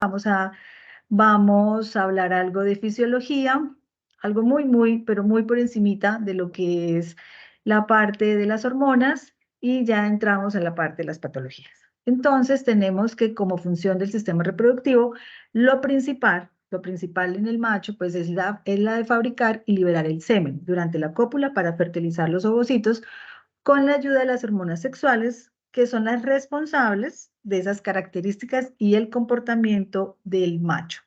Vamos a hablar algo de fisiología, algo pero muy por encimita de lo que es la parte de las hormonas y ya entramos en la parte de las patologías. Entonces tenemos que como función del sistema reproductivo, lo principal en el macho pues es la de fabricar y liberar el semen durante la cópula para fertilizar los ovocitos con la ayuda de las hormonas sexuales, que son las responsables de esas características y el comportamiento del macho.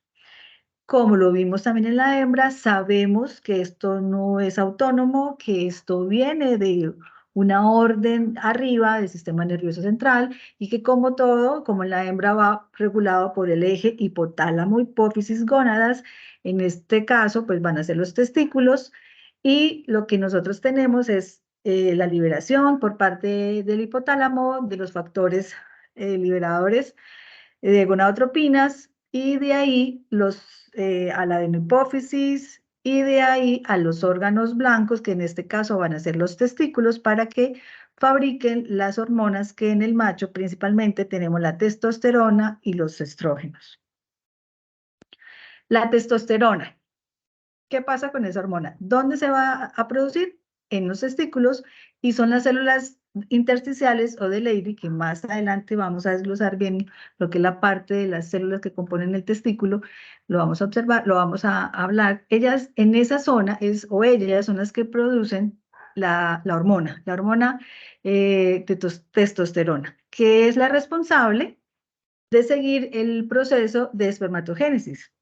Como lo vimos también en la hembra, sabemos que esto no es autónomo, que esto viene de una orden arriba del sistema nervioso central y que como todo, como en la hembra va regulado por el eje hipotálamo, hipófisis, gónadas, en este caso pues van a ser los testículos y lo que nosotros tenemos es la liberación por parte del hipotálamo de los factores liberadores de gonadotropinas y de ahí a la adenohipófisis y de ahí a los órganos blancos, que en este caso van a ser los testículos, para que fabriquen las hormonas que en el macho principalmente tenemos la testosterona y los estrógenos. La testosterona. ¿Qué pasa con esa hormona? ¿Dónde se va a producir? En los testículos y son las células intersticiales o de Leydig, que más adelante vamos a desglosar bien lo que es la parte de las células que componen el testículo, lo vamos a observar, lo vamos a hablar. Ellas en esa zona, ellas son las que producen la hormona testosterona, que es la responsable de seguir el proceso de espermatogénesis,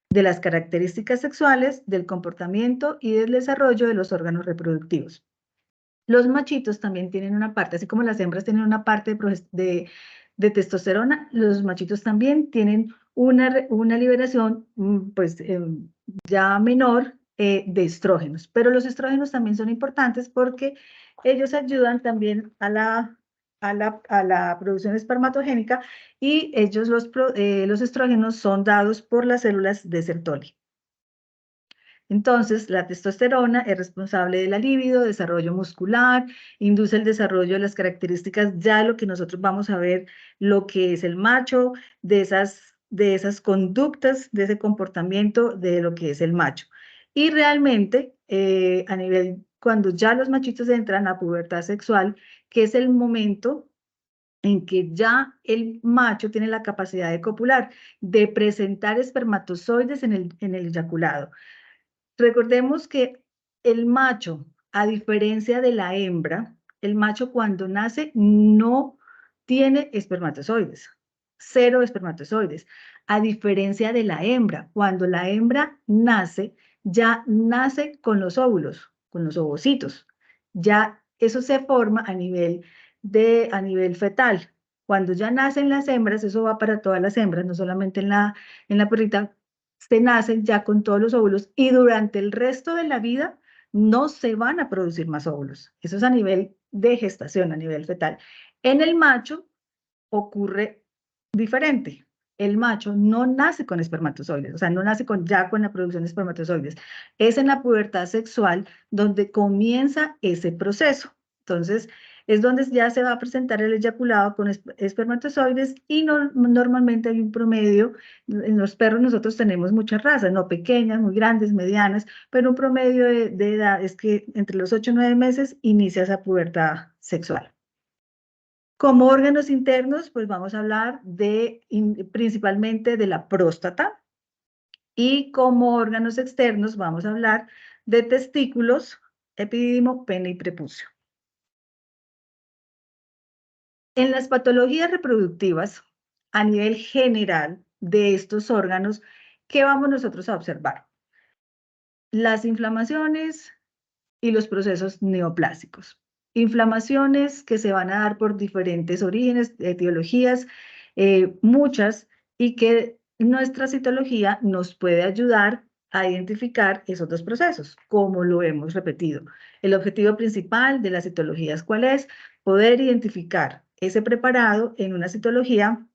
de las características sexuales, del comportamiento y del desarrollo de los órganos reproductivos. Los machitos también tienen una parte, así como las hembras tienen una parte de testosterona, los machitos también tienen una liberación pues, ya menor de estrógenos, pero los estrógenos también son importantes porque ellos ayudan también a la producción espermatogénica y los estrógenos son dados por las células de Sertoli. Entonces, la testosterona es responsable de la libido, desarrollo muscular, induce el desarrollo de las características, ya lo que nosotros vamos a ver, lo que es el macho, de esas conductas, de ese comportamiento de lo que es el macho. Y realmente, cuando ya los machitos entran a pubertad sexual, que es el momento en que ya el macho tiene la capacidad de copular, de presentar espermatozoides en el eyaculado. Recordemos que el macho, a diferencia de la hembra, el macho cuando nace no tiene espermatozoides, 0 espermatozoides, a diferencia de la hembra. Cuando la hembra nace, ya nace con los óvulos, con los ovocitos. Ya eso se forma a nivel fetal. Cuando ya nacen las hembras, eso va para todas las hembras, no solamente en la perrita, se nacen ya con todos los óvulos y durante el resto de la vida no se van a producir más óvulos. Eso es a nivel de gestación, a nivel fetal. En el macho ocurre diferente. El macho no nace con espermatozoides, o sea, no nace ya con la producción de espermatozoides. Es en la pubertad sexual donde comienza ese proceso. Entonces, es donde ya se va a presentar el eyaculado con espermatozoides y normalmente hay un promedio. En los perros nosotros tenemos muchas razas, no pequeñas, muy grandes, medianas, pero un promedio de edad es que entre los 8 y 9 meses inicia esa pubertad sexual. Como órganos internos, pues vamos a hablar principalmente de la próstata y como órganos externos vamos a hablar de testículos, epidídimo, pene y prepucio. En las patologías reproductivas, a nivel general de estos órganos, ¿qué vamos nosotros a observar? Las inflamaciones y los procesos neoplásicos. Inflamaciones que se van a dar por diferentes orígenes, etiologías, muchas, y que nuestra citología nos puede ayudar a identificar esos dos procesos, como lo hemos repetido. El objetivo principal de las citologías, ¿cuál es? Poder identificar ese preparado en una citología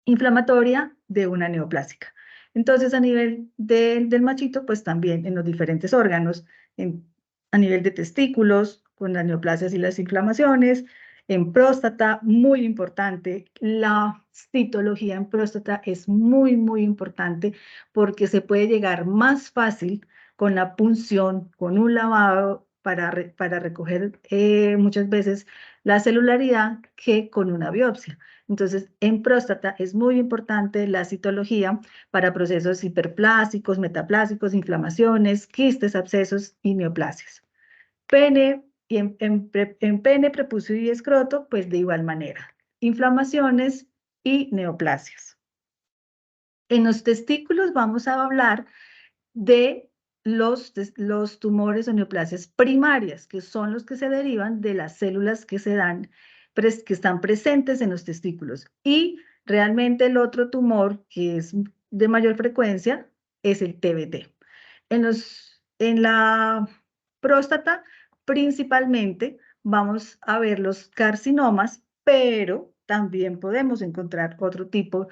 inflamatoria de una neoplásica. Entonces, a nivel del machito, pues también en los diferentes órganos, a nivel de testículos, con las neoplasias y las inflamaciones, En próstata, muy importante, la citología en próstata es muy, muy importante porque se puede llegar más fácil con la punción, con un lavado para recoger muchas veces la celularidad que con una biopsia. Entonces, en próstata es muy importante la citología para procesos hiperplásicos, metaplásicos, inflamaciones, quistes, abscesos y neoplasias. Pene y en pene, prepucio y escroto, pues de igual manera. Inflamaciones y neoplasias. En los testículos vamos a hablar de los tumores o neoplasias primarias, que son los que se derivan de las células que que están presentes en los testículos. Y realmente el otro tumor que es de mayor frecuencia es el TBT. En la próstata, principalmente, vamos a ver los carcinomas, pero también podemos encontrar otro tipo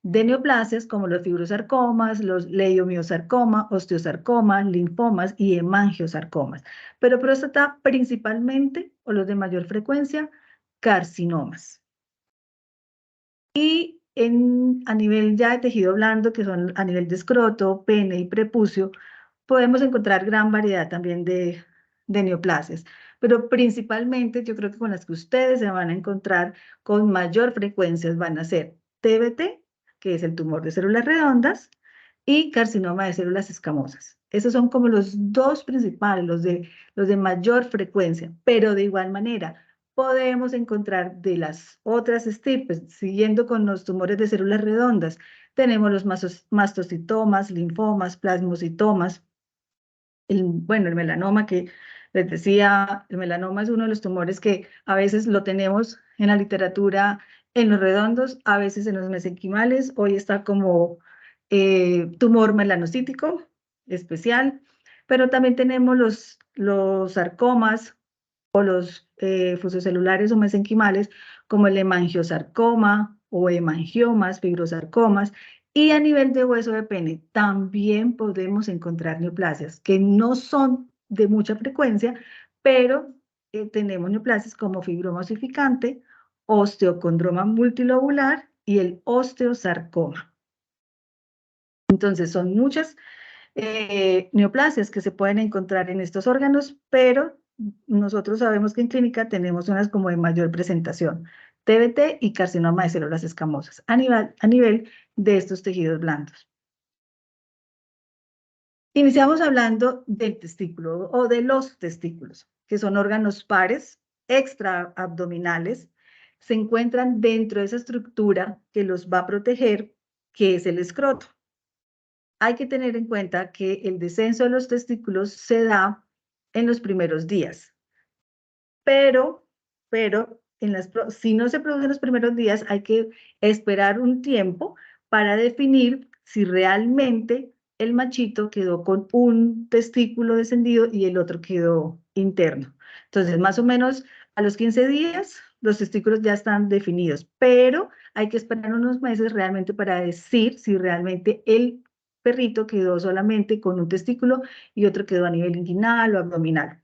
de neoplasias como los fibrosarcomas, los leiomiosarcoma, osteosarcoma, linfomas y hemangiosarcomas. Pero próstata principalmente, o los de mayor frecuencia, carcinomas. Y a nivel ya de tejido blando, que son a nivel de escroto, pene y prepucio, podemos encontrar gran variedad también de neoplasias, pero principalmente yo creo que con las que ustedes se van a encontrar con mayor frecuencia van a ser TBT, que es el tumor de células redondas, y carcinoma de células escamosas. Esos son como los dos principales, los de mayor frecuencia, pero de igual manera podemos encontrar de las otras estirpes, siguiendo con los tumores de células redondas, tenemos los mastocitomas, linfomas, plasmocitomas, bueno, el melanoma que les decía, el melanoma es uno de los tumores que a veces lo tenemos en la literatura en los redondos, a veces en los mesenquimales, hoy está como tumor melanocítico especial, pero también tenemos los sarcomas o los fusocelulares o mesenquimales como el hemangiosarcoma o hemangiomas, fibrosarcomas, y a nivel de hueso de pene también podemos encontrar neoplasias que no son de mucha frecuencia, pero tenemos neoplasias como fibroma osificante, osteocondroma multilobular y el osteosarcoma. Entonces son muchas neoplasias que se pueden encontrar en estos órganos, pero nosotros sabemos que en clínica tenemos unas como de mayor presentación, TBT y carcinoma de células escamosas, a nivel de estos tejidos blandos. Iniciamos hablando del testículo o de los testículos, que son órganos pares, extraabdominales, se encuentran dentro de esa estructura que los va a proteger, que es el escroto. Hay que tener en cuenta que el descenso de los testículos se da en los primeros días, pero si no se produce en los primeros días, hay que esperar un tiempo para definir si realmente el machito quedó con un testículo descendido y el otro quedó interno. Entonces, más o menos a los 15 días, los testículos ya están definidos, pero hay que esperar unos meses realmente para decir si realmente el perrito quedó solamente con un testículo y otro quedó a nivel inguinal o abdominal.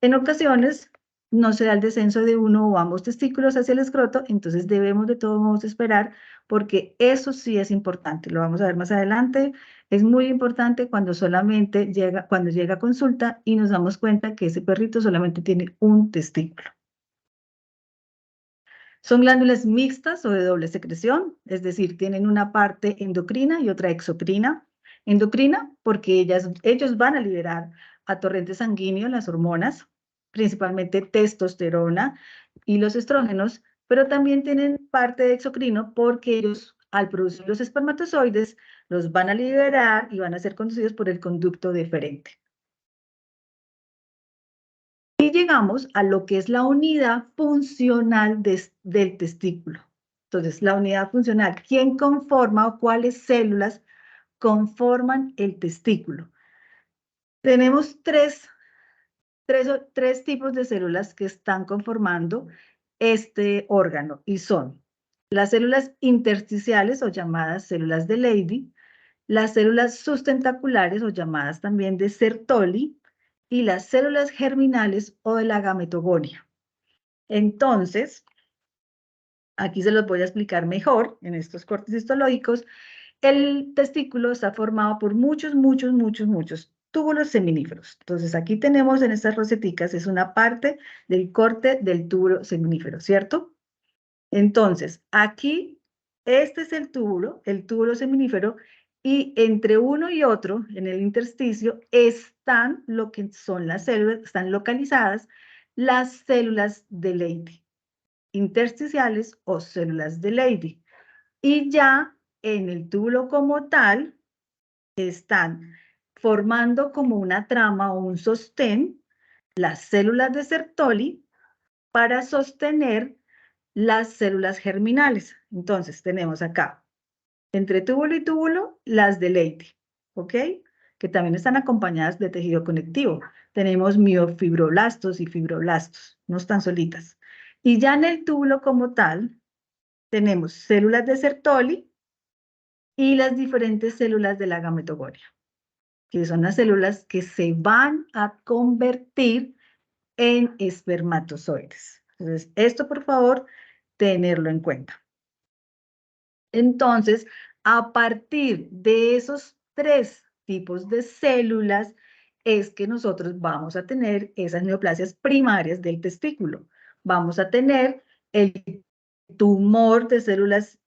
En ocasiones no se da el descenso de uno o ambos testículos hacia el escroto, entonces debemos de todos modos esperar porque eso sí es importante, lo vamos a ver más adelante, es muy importante cuando cuando llega a consulta y nos damos cuenta que ese perrito solamente tiene un testículo. Son glándulas mixtas o de doble secreción, es decir, tienen una parte endocrina y otra exocrina. Endocrina porque ellos van a liberar a torrente sanguíneo las hormonas, principalmente testosterona y los estrógenos, pero también tienen parte de exocrino porque ellos al producir los espermatozoides los van a liberar y van a ser conducidos por el conducto deferente. Y llegamos a lo que es la unidad funcional del testículo. Entonces, la unidad funcional, ¿quién conforma o cuáles células conforman el testículo? Tenemos tres tipos de células que están conformando este órgano y son las células intersticiales o llamadas células de Leydig, las células sustentaculares o llamadas también de Sertoli y las células germinales o de la gametogonia. Entonces, aquí se los voy a explicar mejor en estos cortes histológicos. El testículo está formado por muchos túbulos seminíferos. Entonces, aquí tenemos en estas roseticas, es una parte del corte del túbulo seminífero, ¿cierto? Entonces, aquí, este es el túbulo seminífero, y entre uno y otro, en el intersticio, están lo que son las células, están localizadas las células de Leydig, intersticiales o células de Leydig. Y ya en el túbulo como tal, están formando como una trama o un sostén las células de Sertoli para sostener las células germinales. Entonces, tenemos acá, entre túbulo y túbulo, las de Leydig, ¿ok? Que también están acompañadas de tejido conectivo. Tenemos miofibroblastos y fibroblastos, no están solitas. Y ya en el túbulo como tal, tenemos células de Sertoli y las diferentes células de la gametogonia, que son las células que se van a convertir en espermatozoides. Entonces, esto por favor, tenerlo en cuenta. Entonces, a partir de esos tres tipos de células, es que nosotros vamos a tener esas neoplasias primarias del testículo. Vamos a tener el tumor de células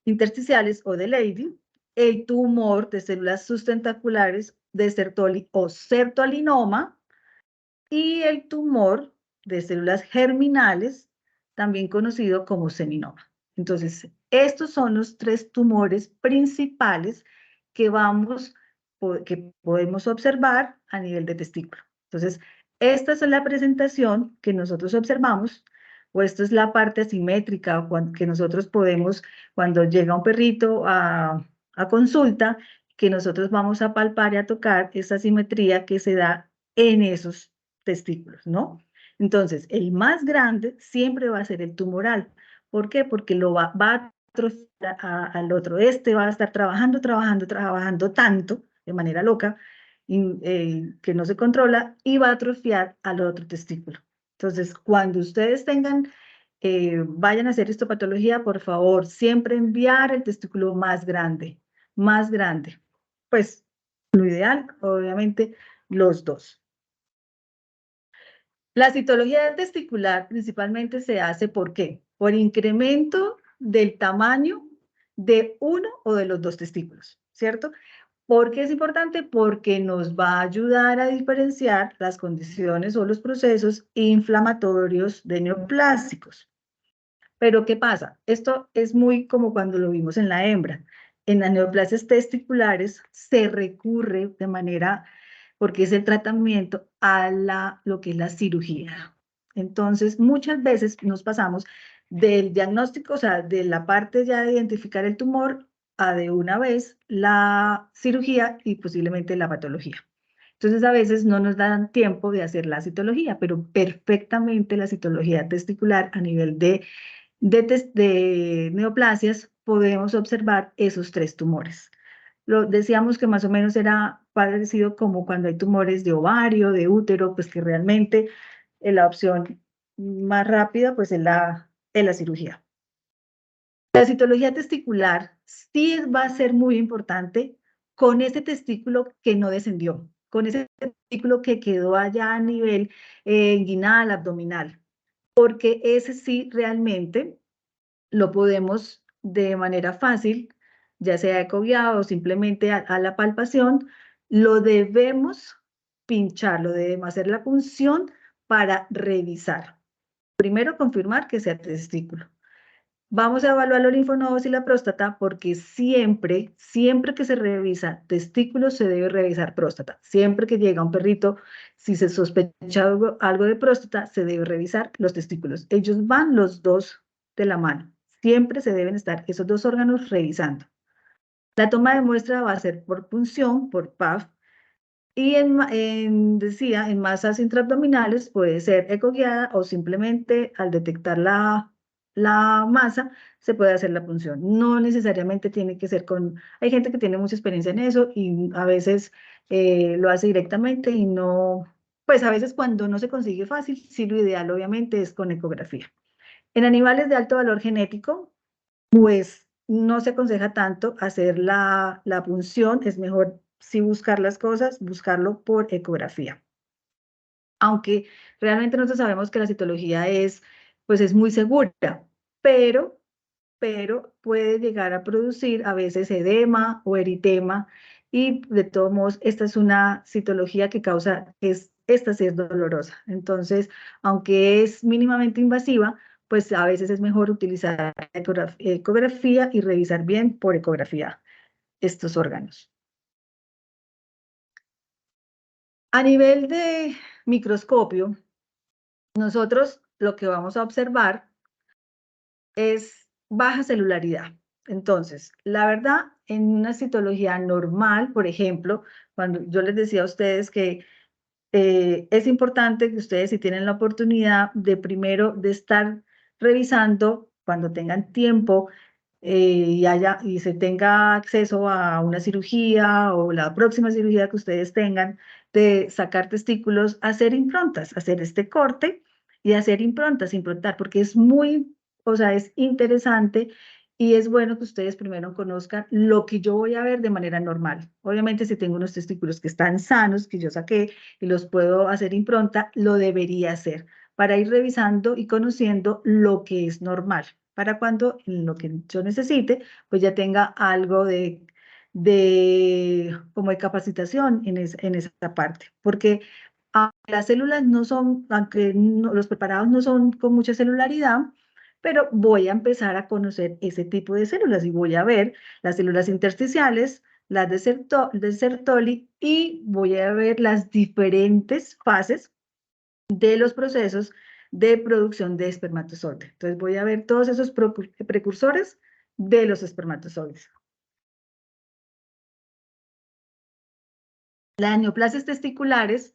intersticiales o de Leydig, el tumor de células sustentaculares de Sertoli o sertolinoma, y el tumor de células germinales, también conocido como seminoma. Entonces, estos son los tres tumores principales que podemos observar a nivel de testículo. Entonces, esta es la presentación que nosotros observamos, o esto es la parte asimétrica que nosotros podemos, cuando llega un perrito a consulta, que nosotros vamos a palpar y a tocar esa simetría que se da en esos testículos, ¿no? Entonces, el más grande siempre va a ser el tumoral. ¿Por qué? Porque va a atrofiar al otro. Este va a estar trabajando tanto, de manera loca, que no se controla, y va a atrofiar al otro testículo. Entonces, cuando ustedes vayan a hacer histopatología, por favor, siempre enviar el testículo más grande, más grande. Pues, lo ideal, obviamente, los dos. La citología testicular principalmente se hace ¿por qué? Por incremento del tamaño de uno o de los dos testículos, ¿cierto? ¿Por qué es importante? Porque nos va a ayudar a diferenciar las condiciones o los procesos inflamatorios de neoplásicos. Pero ¿qué pasa? Esto es muy como cuando lo vimos en la hembra. En las neoplasias testiculares se recurre de manera, porque es el tratamiento a lo que es la cirugía. Entonces, muchas veces nos pasamos del diagnóstico, o sea, de la parte ya de identificar el tumor, a de una vez la cirugía y posiblemente la patología. Entonces, a veces no nos dan tiempo de hacer la citología, pero perfectamente la citología testicular a nivel de neoplasias podemos observar esos tres tumores. Decíamos que más o menos era parecido como cuando hay tumores de ovario, de útero, pues que realmente la opción más rápida pues es la cirugía. La citología testicular sí va a ser muy importante con ese testículo que no descendió, con ese testículo que quedó allá a nivel inguinal, abdominal, porque ese sí realmente lo podemos de manera fácil, ya sea ecoguiado o simplemente a la palpación, lo debemos pinchar, lo debemos hacer la punción para revisar. Primero, confirmar que sea testículo. Vamos a evaluar los linfonodos y la próstata porque siempre que se revisa testículo se debe revisar próstata. Siempre que llega un perrito, si se sospecha algo de próstata, se debe revisar los testículos. Ellos van los dos de la mano. Siempre se deben estar esos dos órganos revisando. La toma de muestra va a ser por punción, por PAF, y en masas intraabdominales puede ser ecoguiada o simplemente al detectar la masa se puede hacer la punción. No necesariamente tiene que ser hay gente que tiene mucha experiencia en eso y a veces lo hace directamente y no pues a veces cuando no se consigue fácil, sí lo ideal obviamente es con ecografía. En animales de alto valor genético, pues no se aconseja tanto hacer la punción, es mejor si buscar las cosas, buscarlo por ecografía. Aunque realmente nosotros sabemos que la citología pues es muy segura, pero, pero puede llegar a producir a veces edema o eritema, y de todos modos esta es una citología que causa, esta sí es dolorosa. Entonces, aunque es mínimamente invasiva, pues a veces es mejor utilizar ecografía y revisar bien por ecografía estos órganos. A nivel de microscopio, nosotros lo que vamos a observar es baja celularidad. Entonces, la verdad, en una citología normal, por ejemplo, cuando yo les decía a ustedes que es importante que ustedes, si tienen la oportunidad de primero de estar revisando cuando tengan tiempo, y se tenga acceso a una cirugía o la próxima cirugía que ustedes tengan, de sacar testículos, hacer improntas, hacer este corte y hacer improntar, porque es muy, o sea, es interesante. Y es bueno que ustedes primero conozcan lo que yo voy a ver de manera normal. Obviamente, si tengo unos testículos que están sanos, que yo saqué y los puedo hacer impronta, lo debería hacer para ir revisando y conociendo lo que es normal, para cuando en lo que yo necesite, pues ya tenga algo como de capacitación en esa parte. Porque las células no son, aunque los preparados no son con mucha celularidad, pero voy a empezar a conocer ese tipo de células y voy a ver las células intersticiales, las de Sertoli, y voy a ver las diferentes fases de los procesos de producción de espermatozoides. Entonces voy a ver todos esos precursores de los espermatozoides. Las neoplasias testiculares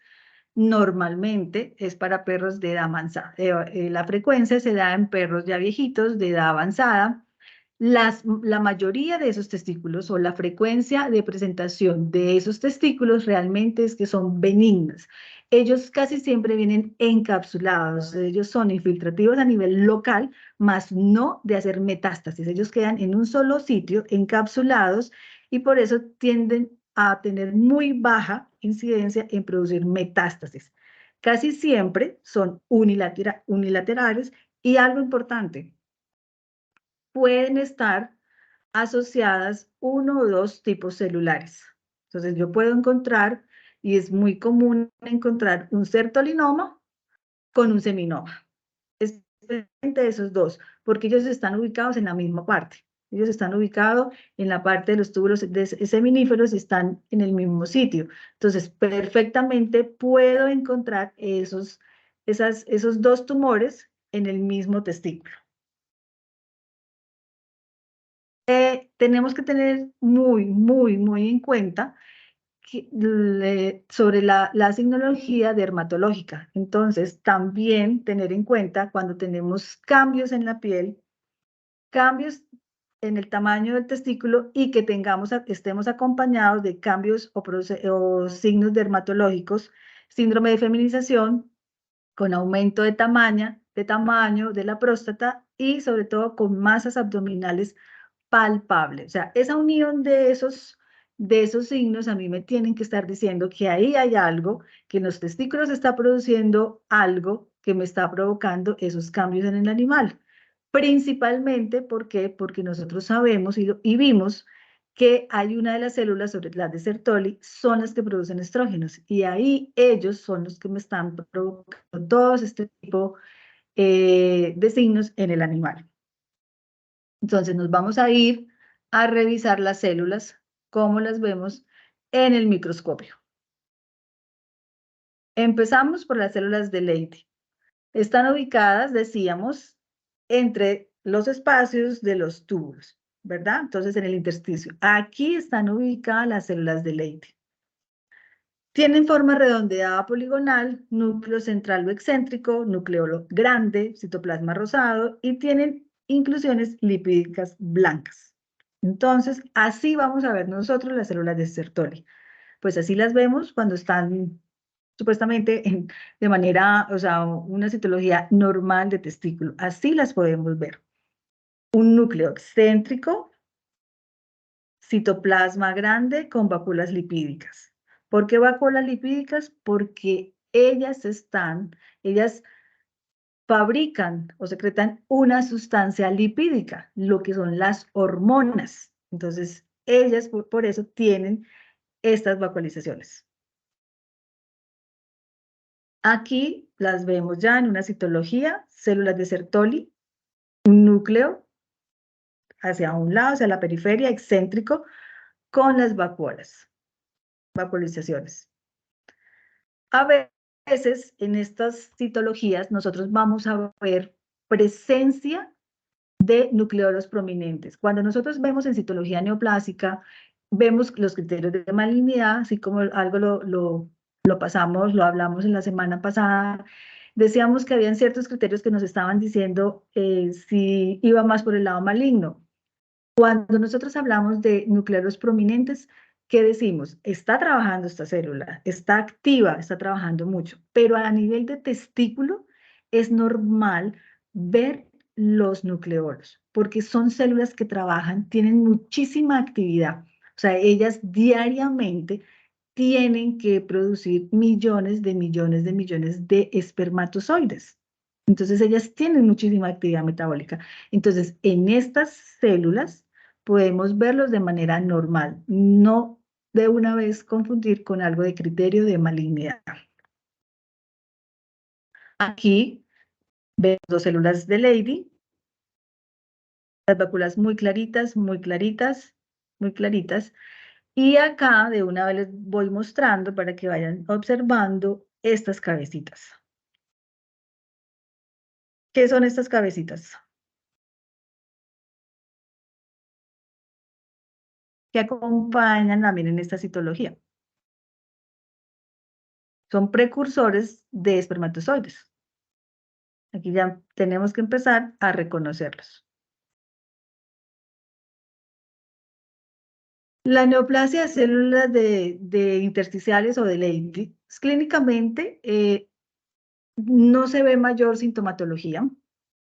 normalmente es para perros de edad avanzada. La frecuencia se da en perros ya viejitos de edad avanzada. La mayoría de esos testículos, o la frecuencia de presentación de esos testículos, realmente es que son benignas. Ellos casi siempre vienen encapsulados, ellos son infiltrativos a nivel local, más no de hacer metástasis. Ellos quedan en un solo sitio, encapsulados, y por eso tienden a tener muy baja incidencia en producir metástasis. Casi siempre son unilaterales, y algo importante, pueden estar asociadas uno o dos tipos celulares. Entonces yo puedo encontrar, y es muy común encontrar, un sertolinoma con un seminoma. Especialmente esos dos, porque ellos están ubicados en la misma parte. Ellos están ubicados en la parte de los túbulos seminíferos y están en el mismo sitio. Entonces, perfectamente puedo encontrar esos dos tumores en el mismo testículo. Tenemos que tener muy en cuenta sobre la signología dermatológica. Entonces, también tener en cuenta cuando tenemos cambios en la piel, cambios en el tamaño del testículo, y que estemos acompañados de cambios o signos dermatológicos, síndrome de feminización, con aumento de tamaño de la próstata, y sobre todo con masas abdominales palpable. O sea, esa unión de esos signos a mí me tienen que estar diciendo que ahí hay algo, que en los testículos está produciendo algo que me está provocando esos cambios en el animal. Principalmente, ¿por qué? Porque nosotros sabemos y vimos que hay una de las células, sobre las de Sertoli, son las que producen estrógenos, y ahí ellos son los que me están provocando todos este tipo de signos en el animal. Entonces nos vamos a ir a revisar las células, como las vemos en el microscopio. Empezamos por las células de Leydig. Están ubicadas, decíamos, entre los espacios de los túbulos, ¿verdad? Entonces, en el intersticio. Aquí están ubicadas las células de Leydig. Tienen forma redondeada poligonal, núcleo central o excéntrico, núcleo grande, citoplasma rosado, y tienen inclusiones lipídicas blancas. Entonces, así vamos a ver nosotros las células de Sertoli. Pues así las vemos cuando están supuestamente de manera, o sea, una citología normal de testículo. Así las podemos ver. Un núcleo excéntrico, citoplasma grande con vacuolas lipídicas. ¿Por qué vacuolas lipídicas? Porque ellas fabrican o secretan una sustancia lipídica, lo que son las hormonas. Entonces, ellas por eso tienen estas vacuolizaciones. Aquí las vemos ya en una citología, células de Sertoli, un núcleo hacia un lado, hacia la periferia, excéntrico, con las vacuolizaciones. A veces en estas citologías nosotros vamos a ver presencia de nucleolos prominentes. Cuando nosotros vemos en citología neoplásica, vemos los criterios de malignidad, así como algo lo pasamos, lo hablamos en la semana pasada. Decíamos que habían ciertos criterios que nos estaban diciendo si iba más por el lado maligno. Cuando nosotros hablamos de nucleolos prominentes, ¿qué decimos? Está trabajando esta célula, está activa, está trabajando mucho, pero a nivel de testículo es normal ver los nucleolos, porque son células que trabajan, tienen muchísima actividad. O sea, ellas diariamente tienen que producir millones de millones de millones de espermatozoides. Entonces, ellas tienen muchísima actividad metabólica. Entonces, en estas células podemos verlos de manera normal, no de una vez confundir con algo de criterio de malignidad. Aquí vemos dos células de Leydig, las vacuolas muy claritas, muy claritas, muy claritas. Y acá de una vez les voy mostrando para que vayan observando estas cabecitas. ¿Qué son estas cabecitas? Que acompañan también en esta citología. Son precursores de espermatozoides. Aquí ya tenemos que empezar a reconocerlos. La neoplasia de células de intersticiales o de Leydig, clínicamente no se ve mayor sintomatología.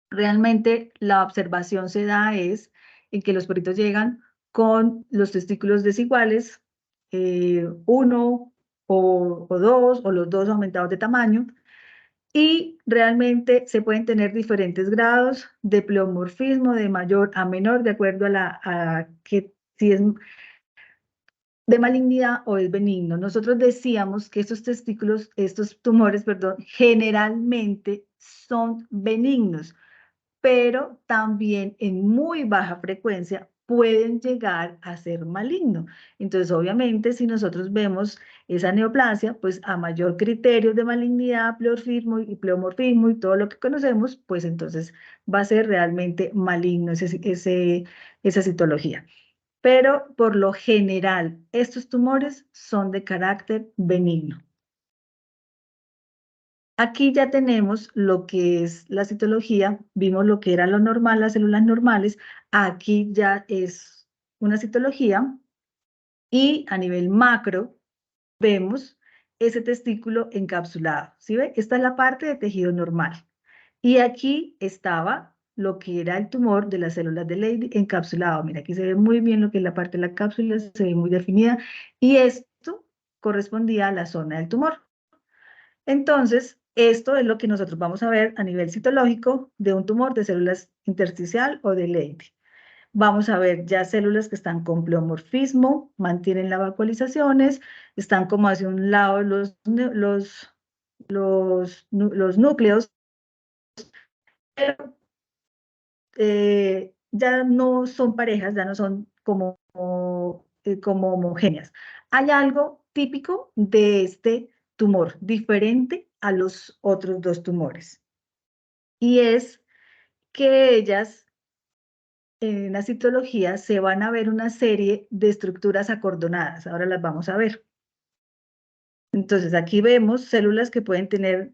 Realmente la observación se da es en que los perritos llegan con los testículos desiguales, uno o dos, o los dos aumentados de tamaño, y realmente se pueden tener diferentes grados de pleomorfismo de mayor a menor, de acuerdo a que si es de malignidad o es benigno. Nosotros decíamos que estos tumores, perdón, generalmente son benignos, pero también en muy baja frecuencia pueden llegar a ser malignos. Entonces, obviamente, si nosotros vemos esa neoplasia, pues a mayor criterio de malignidad, pleomorfismo y todo lo que conocemos, pues entonces va a ser realmente maligno esa citología. Pero por lo general, estos tumores son de carácter benigno. Aquí ya tenemos lo que es la citología, vimos lo que era lo normal, las células normales, aquí ya es una citología y a nivel macro vemos ese testículo encapsulado, ¿sí ve? Esta es la parte de tejido normal. Y aquí estaba lo que era el tumor de las células de Leydig encapsulado. Mira, aquí se ve muy bien lo que es la parte de la cápsula, se ve muy definida, y esto correspondía a la zona del tumor. Entonces, esto es lo que nosotros vamos a ver a nivel citológico de un tumor de células intersticial o de Leydig. Vamos a ver ya células que están con pleomorfismo, mantienen las vacuolizaciones, están como hacia un lado los núcleos, pero ya no son parejas, ya no son como homogéneas. Hay algo típico de este tumor, diferente a los otros dos tumores, y es que ellas en la citología se van a ver una serie de estructuras acordonadas. Ahora las vamos a ver. Entonces aquí vemos células que pueden tener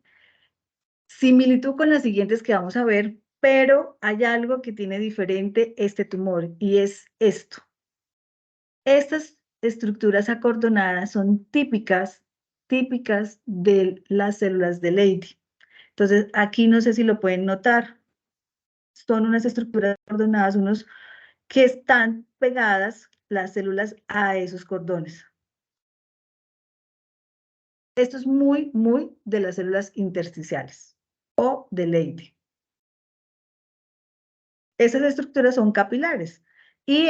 similitud con las siguientes que vamos a ver, pero hay algo que tiene diferente este tumor y es esto. Estas estructuras acordonadas son típicas típicas de las células de Leydig. Entonces, aquí no sé si lo pueden notar. Son unas estructuras ordenadas, unos que están pegadas las células a esos cordones. Esto es muy, muy de las células intersticiales o de Leydig. Esas estructuras son capilares y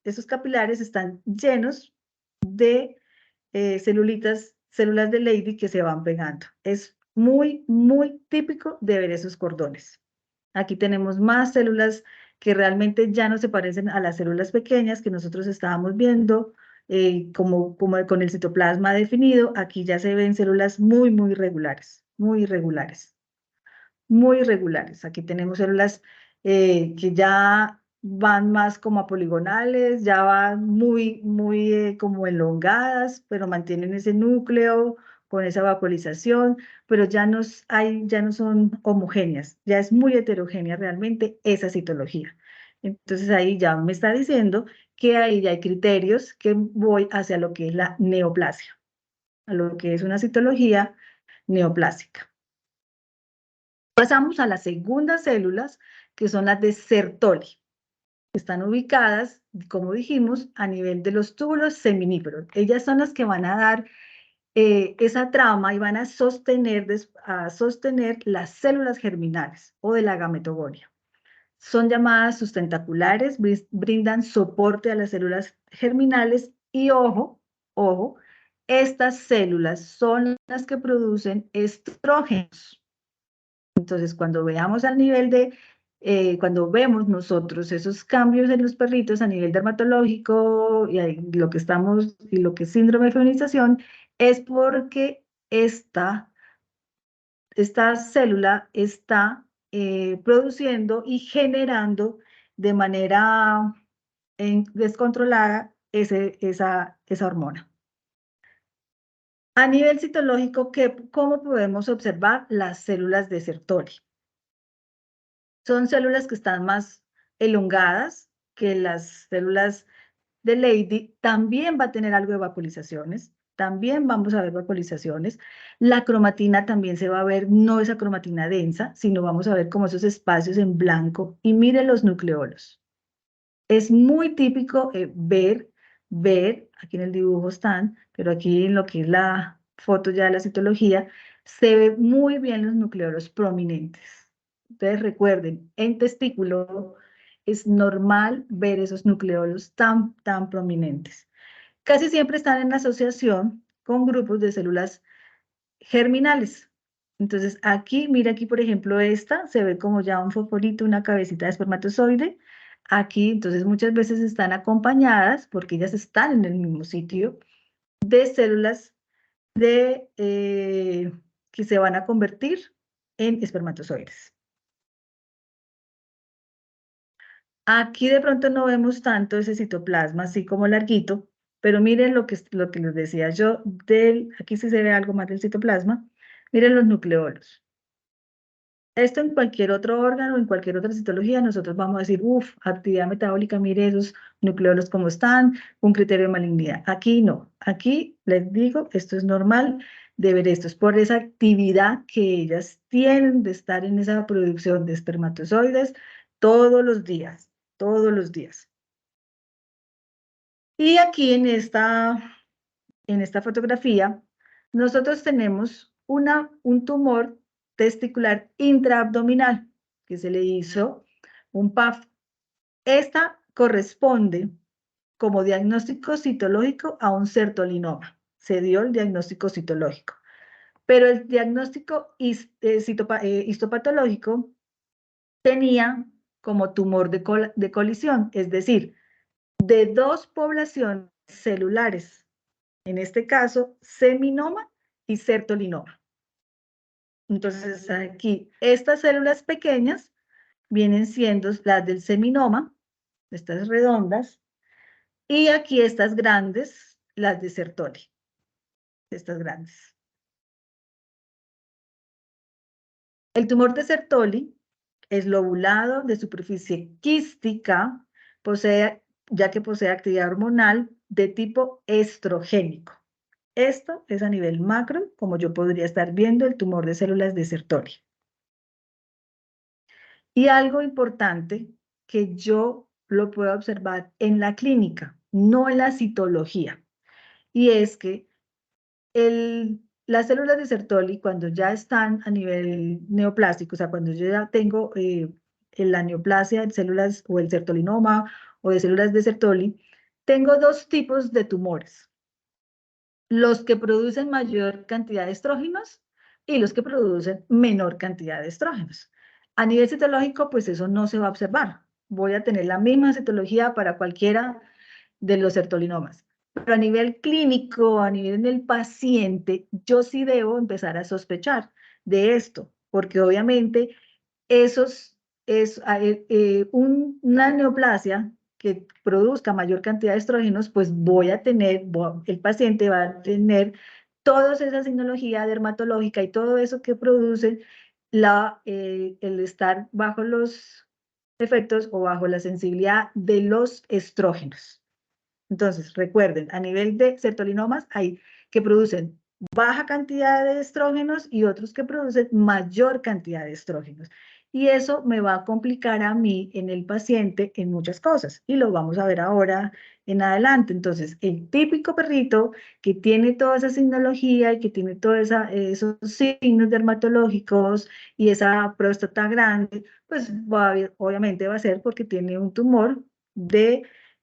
esos capilares están llenos de células de Leydig que se van pegando. Es muy, muy típico de ver esos cordones. Aquí tenemos más células que realmente ya no se parecen a las células pequeñas que nosotros estábamos viendo, como con el citoplasma definido. Aquí ya se ven células muy, muy regulares, muy irregulares, muy irregulares. Aquí tenemos células que ya van más como a poligonales, ya van muy, muy como elongadas, pero mantienen ese núcleo con esa vacuolización, pero ya no son homogéneas, ya es muy heterogénea realmente esa citología. Entonces ahí ya me está diciendo que ahí ya hay criterios que voy hacia lo que es la neoplasia, a lo que es una citología neoplásica. Pasamos a las segundas células, que son las de Sertoli. Están ubicadas, como dijimos, a nivel de los túbulos seminíferos. Ellas son las que van a dar esa trama y van a sostener las células germinales o de la gametogonia. Son llamadas sustentaculares, brindan soporte a las células germinales y ojo, estas células son las que producen estrógenos. Entonces, cuando veamos al nivel cuando vemos nosotros esos cambios en los perritos a nivel dermatológico y lo que es síndrome de feminización, es porque esta célula está produciendo y generando de manera descontrolada esa hormona. A nivel citológico, ¿cómo podemos observar las células de Sertoli? Son células que están más elongadas que las células de Leydig. También va a tener algo de vacuolizaciones. También vamos a ver vacuolizaciones. La cromatina también se va a ver, no esa cromatina densa, sino vamos a ver como esos espacios en blanco. Y miren los nucleolos. Es muy típico aquí en el dibujo están, pero aquí en lo que es la foto ya de la citología, se ve muy bien los nucleolos prominentes. Entonces recuerden, en testículo es normal ver esos nucleolos tan prominentes. Casi siempre están en asociación con grupos de células germinales. Entonces aquí, mira aquí por ejemplo esta, se ve como ya un fosforito, una cabecita de espermatozoide. Aquí entonces muchas veces están acompañadas, porque ellas están en el mismo sitio, de células que se van a convertir en espermatozoides. Aquí de pronto no vemos tanto ese citoplasma así como larguito, pero miren lo que les decía yo, aquí sí se ve algo más del citoplasma, miren los nucleolos. Esto en cualquier otro órgano, en cualquier otra citología, nosotros vamos a decir, actividad metabólica, mire esos nucleolos cómo están, un criterio de malignidad. Aquí no, aquí les digo, esto es normal de ver esto, es por esa actividad que ellas tienen de estar en esa producción de espermatozoides todos los días, todos los días. Y aquí en esta fotografía, nosotros tenemos un tumor testicular intraabdominal que se le hizo un PAF. Esta corresponde como diagnóstico citológico a un sertolinoma. Se dio el diagnóstico citológico. Pero el diagnóstico histopatológico tenía como tumor de colisión, es decir, de dos poblaciones celulares, en este caso, seminoma y sertolinoma. Entonces, aquí, estas células pequeñas vienen siendo las del seminoma, estas redondas, y aquí estas grandes, las de Sertoli, estas grandes. El tumor de Sertoli es lobulado de superficie quística, ya que posee actividad hormonal de tipo estrogénico. Esto es a nivel macro, como yo podría estar viendo el tumor de células de Sertoli. Y algo importante que yo lo puedo observar en la clínica, no en la citología, y es que las células de Sertoli, cuando ya están a nivel neoplástico, o sea, cuando yo ya tengo la neoplasia de células o el sertolinoma o de células de Sertoli, tengo dos tipos de tumores. Los que producen mayor cantidad de estrógenos y los que producen menor cantidad de estrógenos. A nivel citológico, pues eso no se va a observar. Voy a tener la misma citología para cualquiera de los sertolinomas. Pero a nivel clínico, a nivel del paciente, yo sí debo empezar a sospechar de esto, porque obviamente una neoplasia que produzca mayor cantidad de estrógenos, pues el paciente va a tener toda esa sinología dermatológica y todo eso que produce el estar bajo los efectos o bajo la sensibilidad de los estrógenos. Entonces, recuerden, a nivel de sertolinomas hay que producen baja cantidad de estrógenos y otros que producen mayor cantidad de estrógenos. Y eso me va a complicar a mí en el paciente en muchas cosas. Y lo vamos a ver ahora en adelante. Entonces, el típico perrito que tiene toda esa signología y que tiene todos esos signos dermatológicos y esa próstata grande, pues obviamente va a ser porque tiene un tumor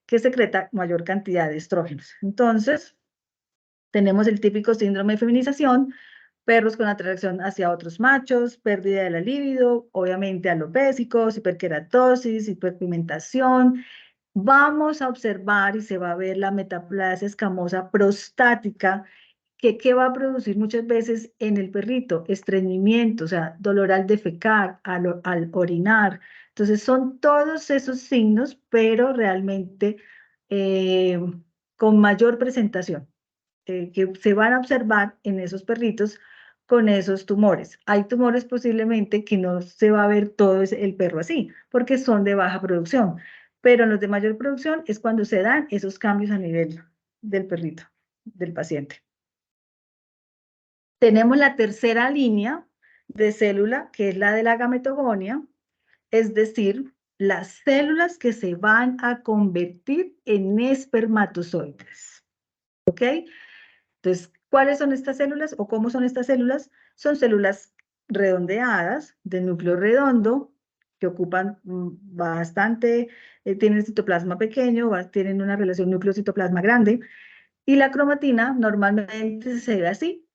que secreta mayor cantidad de estrógenos. Entonces, tenemos el típico síndrome de feminización, perros con atracción hacia otros machos, pérdida de la libido, obviamente alopésicos, hiperkeratosis, hiperpigmentación. Vamos a observar y se va a ver la metaplasia escamosa prostática, que ¿qué va a producir muchas veces en el perrito? Estreñimiento, o sea, dolor al defecar, al orinar. Entonces son todos esos signos, pero realmente eh, con mayor presentación, que se van a observar en esos perritos con esos tumores. Hay tumores posiblemente que no se va a ver todo el perro así, porque son de baja producción, pero en los de mayor producción es cuando se dan esos cambios a nivel del perrito, del paciente. Tenemos la tercera línea de célula, que es la de la gametogonia, es decir, las células que se van a convertir en espermatozoides. ¿Ok? Entonces, ¿cuáles son estas células o cómo son estas células? Son células redondeadas, de núcleo redondo, que ocupan bastante, tienen citoplasma pequeño, tienen una relación núcleo-citoplasma grande, y la cromatina normalmente se ve así,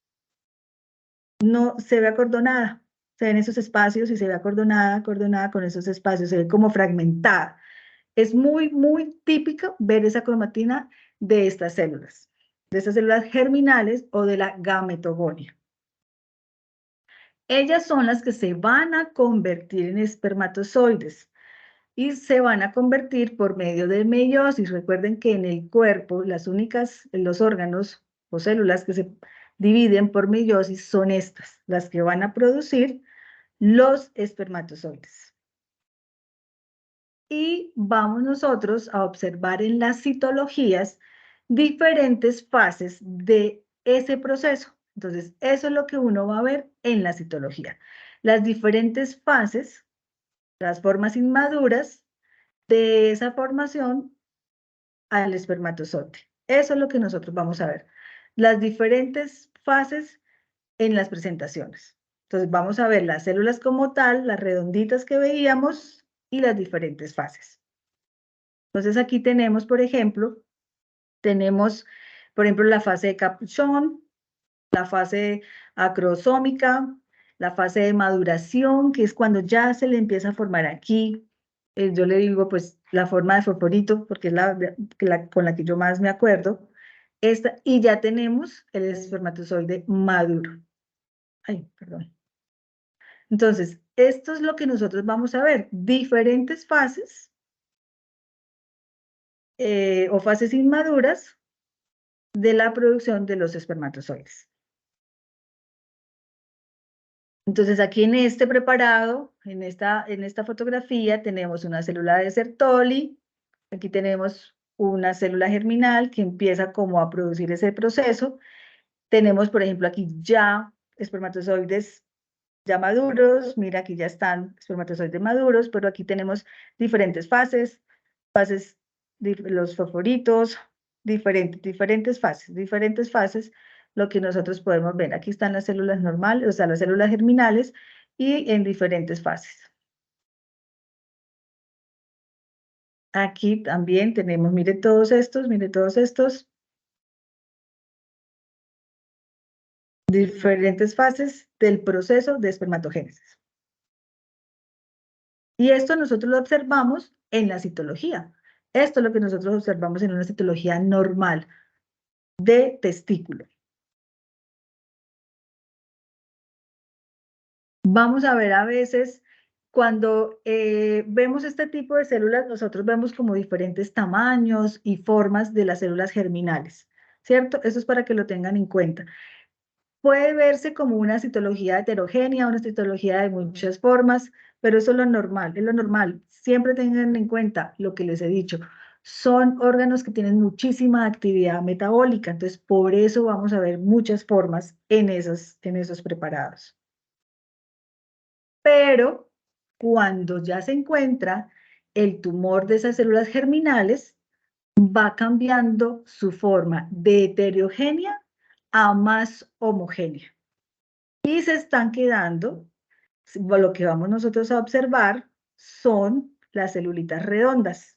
no se ve acordonada, se ven esos espacios y se ve acordonada con esos espacios, se ve como fragmentada. Es muy, muy típico ver esa cromatina de estas células germinales o de la gametogonia. Ellas son las que se van a convertir en espermatozoides y se van a convertir por medio de meiosis. Recuerden que en el cuerpo los órganos o células que se dividen por meiosis son estas, las que van a producir los espermatozoides. Y vamos nosotros a observar en las citologías diferentes fases de ese proceso. Entonces, eso es lo que uno va a ver en la citología. Las diferentes fases, las formas inmaduras de esa formación al espermatozoide. Eso es lo que nosotros vamos a ver. Las diferentes fases en las presentaciones. Entonces, vamos a ver las células como tal, las redonditas que veíamos y las diferentes fases. Entonces, aquí tenemos, por ejemplo, la fase de capuchón, la fase acrosómica, la fase de maduración, que es cuando ya se le empieza a formar aquí, yo le digo, pues, la forma de fosforito, porque es con la que yo más me acuerdo, y ya tenemos el espermatozoide maduro. Ay, perdón. Entonces, esto es lo que nosotros vamos a ver, diferentes fases o fases inmaduras de la producción de los espermatozoides. Entonces, aquí en este preparado, en esta fotografía, tenemos una célula de Sertoli, aquí tenemos una célula germinal que empieza como a producir ese proceso, Tenemos, por ejemplo, aquí ya espermatozoides ya maduros, mira, aquí ya están espermatozoides maduros, pero aquí tenemos diferentes fases, los fosforitos, diferentes fases, lo que nosotros podemos ver. Aquí están las células normales, o sea, las células germinales, y en diferentes fases. Aquí también tenemos, mire todos estos, diferentes fases del proceso de espermatogénesis. Y esto nosotros lo observamos en la citología. Esto es lo que nosotros observamos en una citología normal de testículo. Vamos a ver a veces, cuando vemos este tipo de células, nosotros vemos como diferentes tamaños y formas de las células germinales, ¿cierto? Eso es para que lo tengan en cuenta. Puede verse como una citología heterogénea, una citología de muchas formas, pero eso es lo normal, es lo normal. Siempre tengan en cuenta lo que les he dicho. Son órganos que tienen muchísima actividad metabólica, entonces por eso vamos a ver muchas formas en esos preparados. Pero cuando ya se encuentra el tumor de esas células germinales, va cambiando su forma de heterogénea a más homogénea. Y se están quedando, lo que vamos nosotros a observar son las celulitas redondas.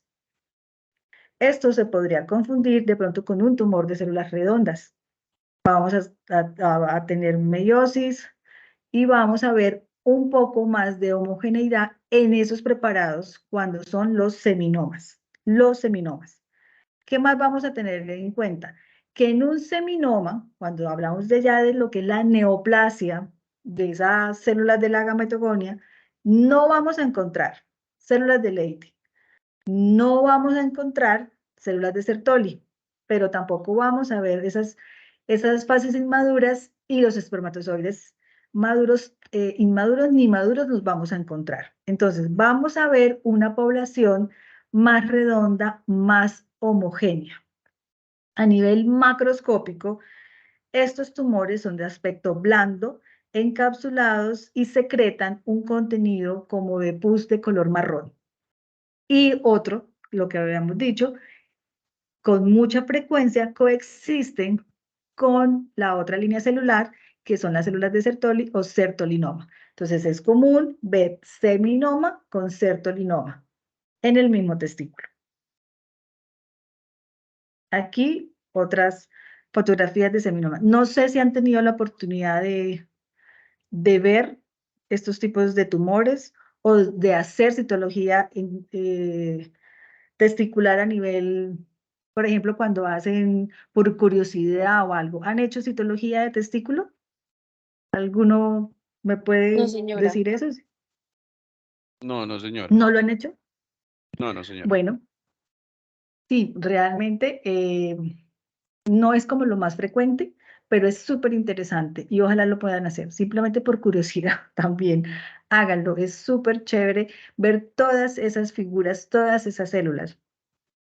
Esto se podría confundir de pronto con un tumor de células redondas. Vamos a tener meiosis y vamos a ver un poco más de homogeneidad en esos preparados cuando son los seminomas. Los seminomas. ¿Qué más vamos a tener en cuenta? Que en un seminoma, cuando hablamos de ya de lo que es la neoplasia de esas células de la gametogonia, no vamos a encontrar células de Leydig, no vamos a encontrar células de Sertoli, pero tampoco vamos a ver esas fases inmaduras y los espermatozoides maduros, inmaduros ni maduros los vamos a encontrar. Entonces, vamos a ver una población más redonda, más homogénea. A nivel macroscópico, estos tumores son de aspecto blando, encapsulados y secretan un contenido como de pus de color marrón. Y otro, lo que habíamos dicho, con mucha frecuencia coexisten con la otra línea celular, que son las células de Sertoli o sertolinoma. Entonces es común ver seminoma con sertolinoma en el mismo testículo. Aquí otras fotografías de seminoma. No sé si han tenido la oportunidad de ver estos tipos de tumores o de hacer citología testicular a nivel, por ejemplo, cuando hacen por curiosidad o algo. ¿Han hecho citología de testículo? ¿Alguno me puede No, señora. decir eso? No, no, señora. ¿No lo han hecho? No, no, señora. Bueno, sí, realmente no es como lo más frecuente, pero es súper interesante y ojalá lo puedan hacer, simplemente por curiosidad también. Háganlo, es súper chévere ver todas esas figuras, todas esas células.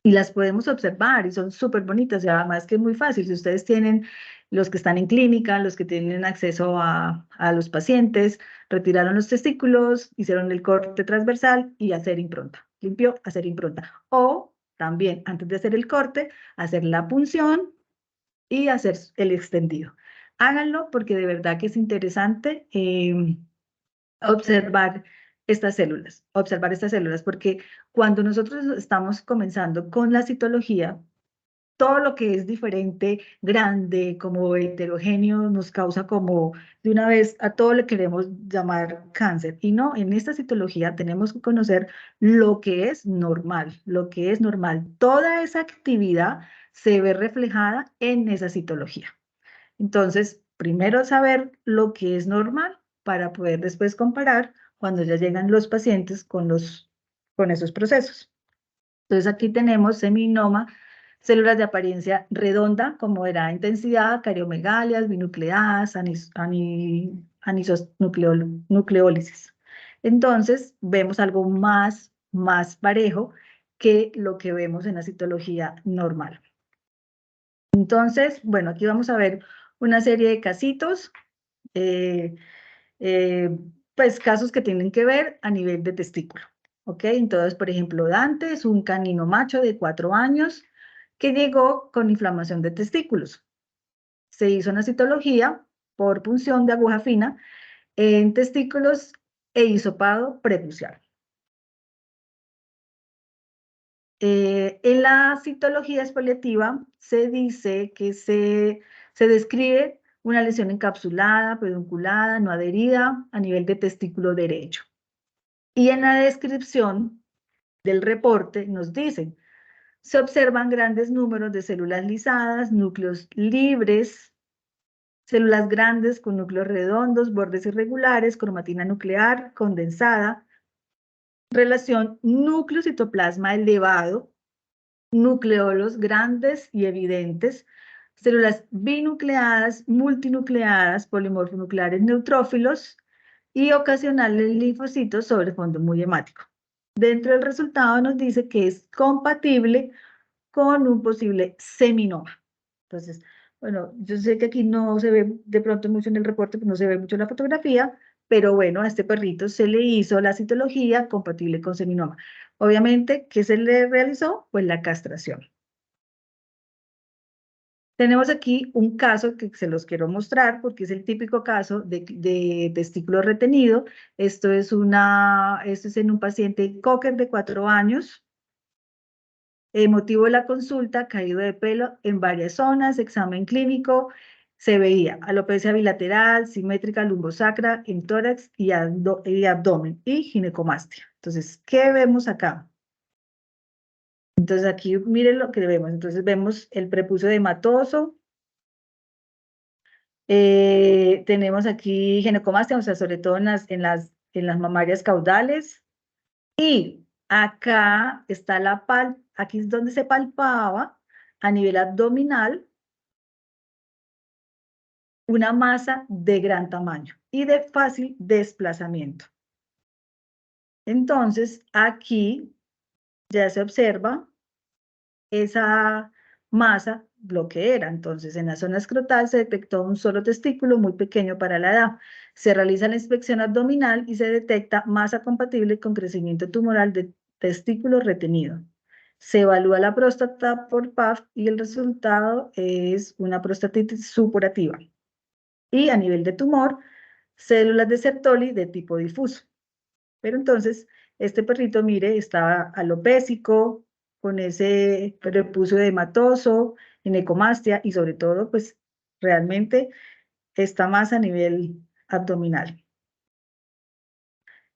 Y las podemos observar y son súper bonitas, y además que es muy fácil. Si ustedes tienen, los que están en clínica, los que tienen acceso a los pacientes, retiraron los testículos, hicieron el corte transversal y hacer impronta. Limpio, hacer impronta. O también, antes de hacer el corte, hacer la punción y hacer el extendido. Háganlo porque de verdad que es interesante observar observar estas células, porque cuando nosotros estamos comenzando con la citología, todo lo que es diferente, grande, como heterogéneo, nos causa como de una vez a todo le queremos llamar cáncer. Y no, en esta citología tenemos que conocer lo que es normal, lo que es normal. Toda esa actividad se ve reflejada en esa citología. Entonces, primero saber lo que es normal para poder después comparar cuando ya llegan los pacientes con esos procesos. Entonces, aquí tenemos seminoma, células de apariencia redonda, como era intensidad, cariomegalias, binucleadas, nucleólisis. Entonces, vemos algo más parejo que lo que vemos en la citología normal. Entonces, bueno, aquí vamos a ver una serie de casitos, pues casos que tienen que ver a nivel de testículo. ¿Ok? Entonces, por ejemplo, Dante es un canino macho de 4 años que llegó con inflamación de testículos. Se hizo una citología por punción de aguja fina en testículos e hisopado prepucial. En la citología exfoliativa se dice que se describe una lesión encapsulada, pedunculada, no adherida a nivel de testículo derecho. Y en la descripción del reporte nos dicen, se observan grandes números de células lisadas, núcleos libres, células grandes con núcleos redondos, bordes irregulares, cromatina nuclear condensada, relación núcleo-citoplasma elevado, nucleolos grandes y evidentes, células binucleadas, multinucleadas, polimorfonucleares neutrófilos y ocasionales linfocitos sobre fondo muy hemático. Dentro del resultado nos dice que es compatible con un posible seminoma. Entonces, bueno, yo sé que aquí no se ve de pronto mucho en el reporte, pues no se ve mucho en la fotografía, pero bueno, a este perrito se le hizo la citología compatible con seminoma. Obviamente, ¿qué se le realizó? Pues la castración. Tenemos aquí un caso que se los quiero mostrar porque es el típico caso de testículo retenido. Esto es en un paciente cocker de 4 años. Motivo de la consulta, caído de pelo en varias zonas, examen clínico, se veía alopecia bilateral, simétrica lumbosacra, en tórax y abdomen y ginecomastia. Entonces, ¿qué vemos acá? Entonces aquí miren lo que vemos. Entonces vemos el prepucio hematoso, tenemos aquí ginecomastia, o sea, sobre todo en las mamarias caudales. Y acá está aquí es donde se palpaba a nivel abdominal una masa de gran tamaño y de fácil desplazamiento. Entonces, aquí ya se observa esa masa, lo que era. Entonces, en la zona escrotal se detectó un solo testículo muy pequeño para la edad. Se realiza la inspección abdominal y se detecta masa compatible con crecimiento tumoral de testículo retenido. Se evalúa la próstata por PAF y el resultado es una prostatitis supurativa. Y a nivel de tumor, células de Sertoli de tipo difuso. Pero entonces, este perrito, mire, estaba alopésico, con ese prepucio hematoso, ginecomastia y sobre todo, pues, realmente está más a nivel abdominal.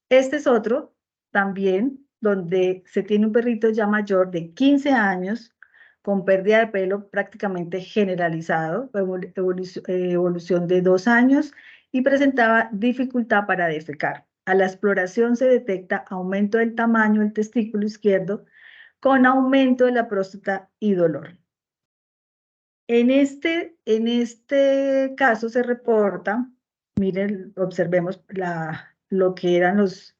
Este es otro, también, donde se tiene un perrito ya mayor de 15 años, con pérdida de pelo prácticamente generalizado, evolución de 2 años, y presentaba dificultad para defecar. A la exploración se detecta aumento del tamaño del testículo izquierdo con aumento de la próstata y dolor. En este caso se reporta, miren, observemos lo que eran los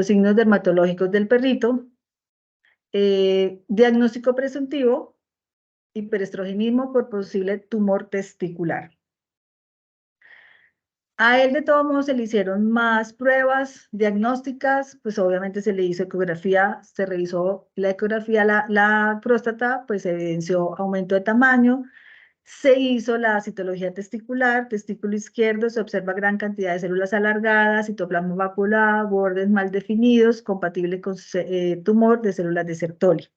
signos dermatológicos del perrito, diagnóstico presuntivo, hiperestrogenismo por posible tumor testicular. A él de todos modos se le hicieron más pruebas diagnósticas, pues obviamente se le hizo ecografía, se revisó la ecografía, la próstata, pues se evidenció aumento de tamaño, se hizo la citología testicular, testículo izquierdo, se observa gran cantidad de células alargadas, citoplasma vacuolado, bordes mal definidos, compatible con tumor de células de Sertoli.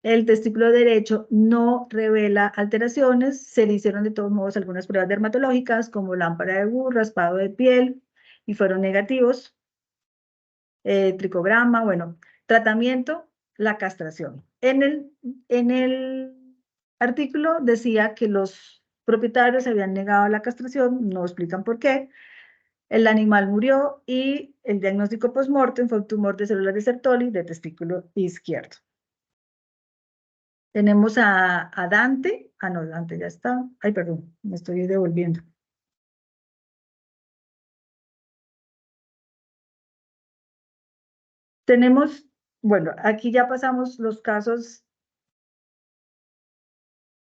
El testículo derecho no revela alteraciones, se le hicieron de todos modos algunas pruebas dermatológicas como lámpara de Wood, raspado de piel y fueron negativos. Tricograma, bueno, tratamiento, la castración. En el artículo decía que los propietarios habían negado la castración, no explican por qué. El animal murió y el diagnóstico post-mortem fue un tumor de células de Sertoli de testículo izquierdo. Tenemos a Dante. Ah, no, Dante ya está. Ay, perdón, me estoy devolviendo. Tenemos, bueno, aquí ya pasamos los casos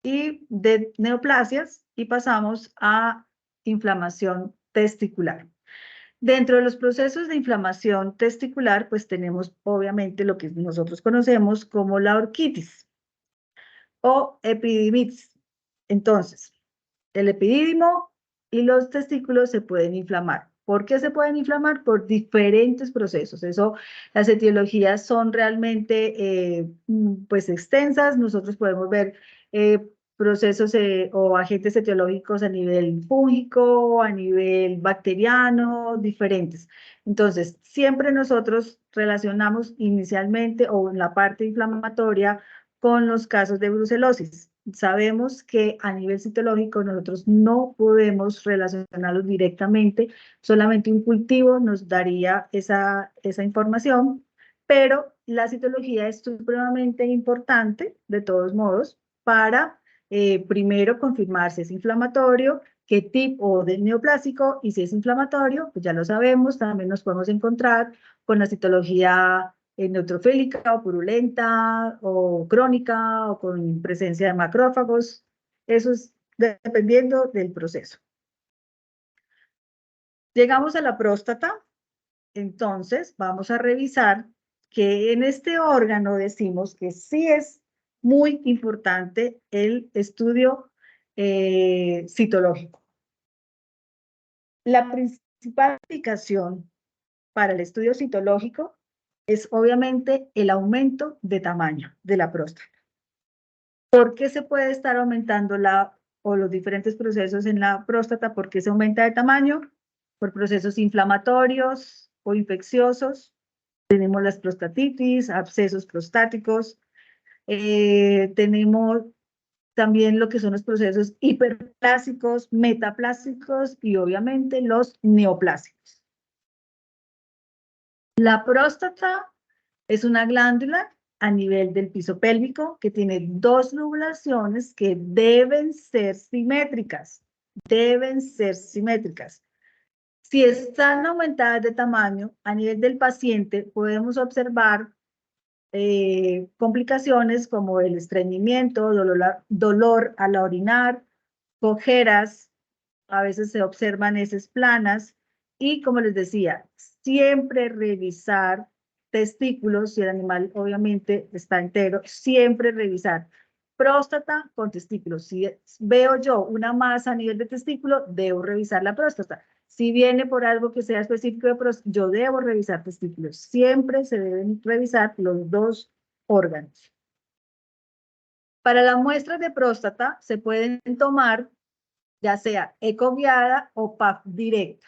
y de neoplasias y pasamos a inflamación testicular. Dentro de los procesos de inflamación testicular, pues tenemos obviamente lo que nosotros conocemos como la orquitis o epididimitis. Entonces, el epidídimo y los testículos se pueden inflamar. ¿Por qué se pueden inflamar? Por diferentes procesos. Eso, las etiologías son realmente pues extensas. Nosotros podemos ver procesos o agentes etiológicos a nivel fúngico, a nivel bacteriano, diferentes. Entonces, siempre nosotros relacionamos inicialmente o en la parte inflamatoria con los casos de brucelosis. Sabemos que a nivel citológico nosotros no podemos relacionarlos directamente, solamente un cultivo nos daría esa información, pero la citología es supremamente importante, de todos modos, para primero confirmar si es inflamatorio, qué tipo de neoplásico, y si es inflamatorio, pues ya lo sabemos, también nos podemos encontrar con la citología neutrofílica o purulenta o crónica o con presencia de macrófagos. Eso es dependiendo del proceso. Llegamos a la próstata, entonces vamos a revisar que en este órgano decimos que sí es muy importante el estudio citológico. La principal indicación para el estudio citológico es obviamente el aumento de tamaño de la próstata. ¿Por qué se puede estar aumentando los diferentes procesos en la próstata? ¿Por qué se aumenta de tamaño? Por procesos inflamatorios o infecciosos. Tenemos las prostatitis, abscesos prostáticos. Tenemos también lo que son los procesos hiperplásicos, metaplásicos y obviamente los neoplásicos. La próstata es una glándula a nivel del piso pélvico que tiene dos lobulaciones que deben ser simétricas. Deben ser simétricas. Si están aumentadas de tamaño, a nivel del paciente podemos observar complicaciones como el estreñimiento, dolor al orinar, cojeras, a veces se observan heces planas y, como les decía, siempre revisar testículos, si el animal obviamente está entero, siempre revisar próstata con testículos. Si veo yo una masa a nivel de testículo, debo revisar la próstata. Si viene por algo que sea específico de próstata, yo debo revisar testículos. Siempre se deben revisar los dos órganos. Para las muestras de próstata se pueden tomar ya sea ecoguiada o PAP directa.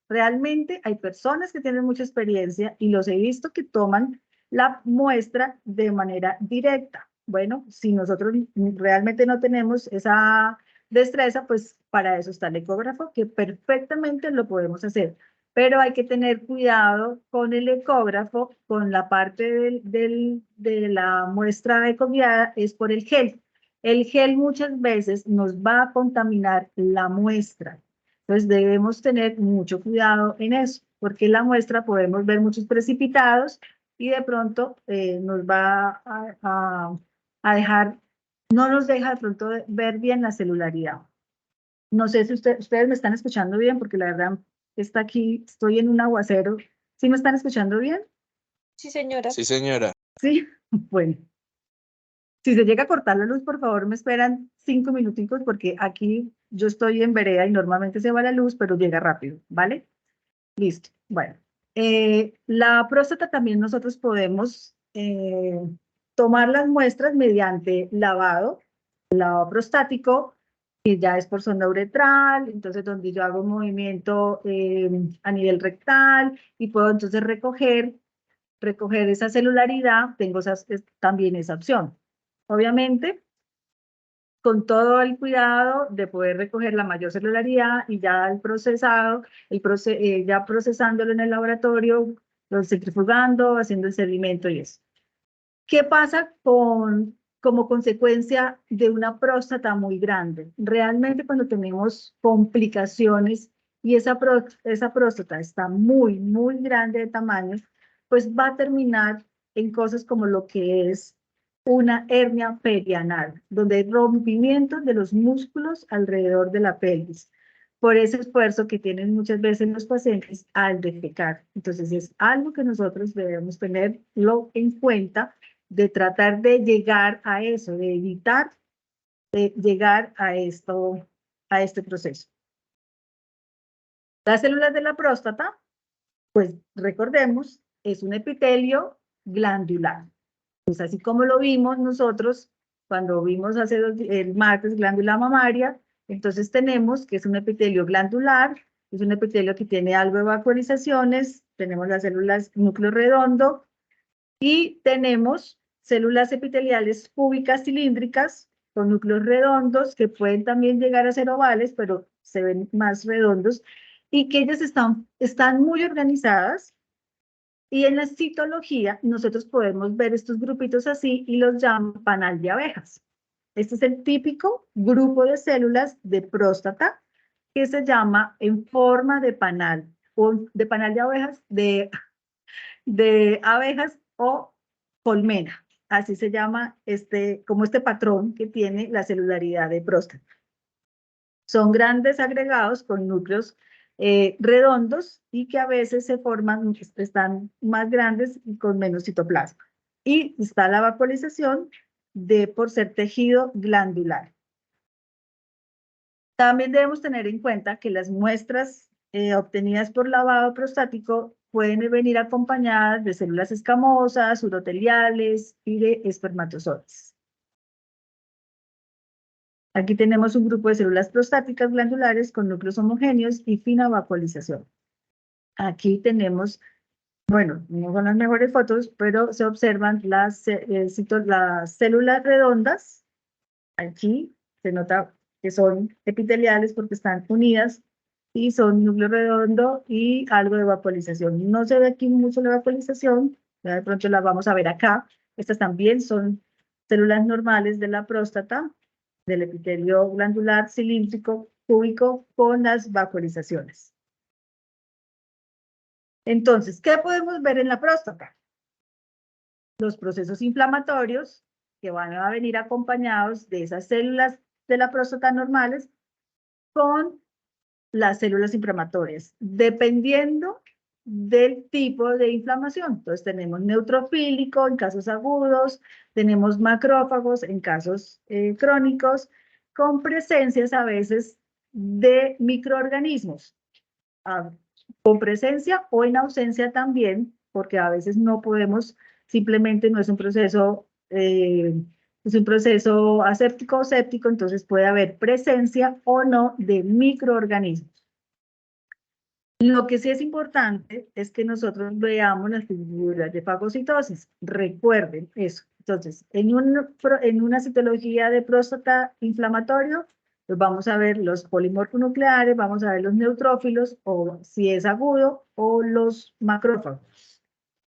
Realmente hay personas que tienen mucha experiencia y los he visto que toman la muestra de manera directa. Bueno, si nosotros realmente no tenemos esa destreza, pues para eso está el ecógrafo, que perfectamente lo podemos hacer. Pero hay que tener cuidado con el ecógrafo, con la parte de la muestra ecoguiada, es por el gel. El gel muchas veces nos va a contaminar la muestra. Entonces debemos tener mucho cuidado en eso, porque en la muestra podemos ver muchos precipitados y de pronto nos va a dejar, no nos deja de pronto ver bien la celularidad. No sé si ustedes me están escuchando bien, porque la verdad está aquí, estoy en un aguacero. ¿Sí me están escuchando bien? Sí, señora. Sí, señora. Sí, bueno. Si se llega a cortar la luz, por favor, me esperan 5 minuticos porque aquí yo estoy en vereda y normalmente se va la luz, pero llega rápido, ¿vale? Listo. Bueno, la próstata también nosotros podemos tomar las muestras mediante lavado prostático, que ya es por sonda uretral, entonces donde yo hago un movimiento a nivel rectal y puedo entonces recoger esa celularidad, tengo también esa opción. Obviamente, con todo el cuidado de poder recoger la mayor celularidad y ya el procesado, ya procesándolo en el laboratorio, lo centrifugando, haciendo el sedimento y eso. ¿Qué pasa como consecuencia de una próstata muy grande? Realmente cuando tenemos complicaciones y esa próstata está muy, muy grande de tamaño, pues va a terminar en cosas como lo que es una hernia perianal, donde hay rompimientos de los músculos alrededor de la pelvis, por ese esfuerzo que tienen muchas veces los pacientes al defecar. Entonces es algo que nosotros debemos tenerlo en cuenta, de tratar de llegar a eso, de evitar llegar a este proceso. Las células de la próstata, pues recordemos, es un epitelio glandular. Pues así como lo vimos nosotros cuando vimos el martes glándula mamaria, entonces tenemos que es un epitelio glandular, es un epitelio que tiene algo de vascularizaciones, tenemos las células núcleo redondo y tenemos células epiteliales cúbicas cilíndricas con núcleos redondos que pueden también llegar a ser ovales, pero se ven más redondos y que ellas están muy organizadas. Y en la citología nosotros podemos ver estos grupitos así y los llaman panal de abejas. Este es el típico grupo de células de próstata que se llama en forma de panal, o de panal de abejas, de abejas o colmena. Así se llama como este patrón que tiene la celularidad de próstata. Son grandes agregados con núcleos redondos y que a veces se forman, están más grandes y con menos citoplasma. Y está la vaporización por ser tejido glandular. También debemos tener en cuenta que las muestras obtenidas por lavado prostático pueden venir acompañadas de células escamosas, uroteliales y de espermatozoides. Aquí tenemos un grupo de células prostáticas glandulares con núcleos homogéneos y fina vacuolización. Aquí tenemos, bueno, no son las mejores fotos, pero se observan las células redondas. Aquí se nota que son epiteliales porque están unidas y son núcleo redondo y algo de vacuolización. No se ve aquí mucho la vacuolización, ya de pronto la vamos a ver acá. Estas también son células normales de la próstata, del epitelio glandular cilíndrico cúbico con las vacuolizaciones. Entonces, ¿qué podemos ver en la próstata? Los procesos inflamatorios que van a venir acompañados de esas células de la próstata normales con las células inflamatorias, dependiendo del tipo de inflamación. Entonces tenemos neutrofílico en casos agudos, tenemos macrófagos en casos crónicos, con presencias a veces de microorganismos, con presencia o en ausencia también, porque a veces no podemos, simplemente no es un proceso aséptico o séptico, entonces puede haber presencia o no de microorganismos. Lo que sí es importante es que nosotros veamos las figuras de fagocitosis. Recuerden eso. Entonces, en una citología de próstata inflamatorio, pues vamos a ver los polimorfonucleares, vamos a ver los neutrófilos, o si es agudo, o los macrófagos.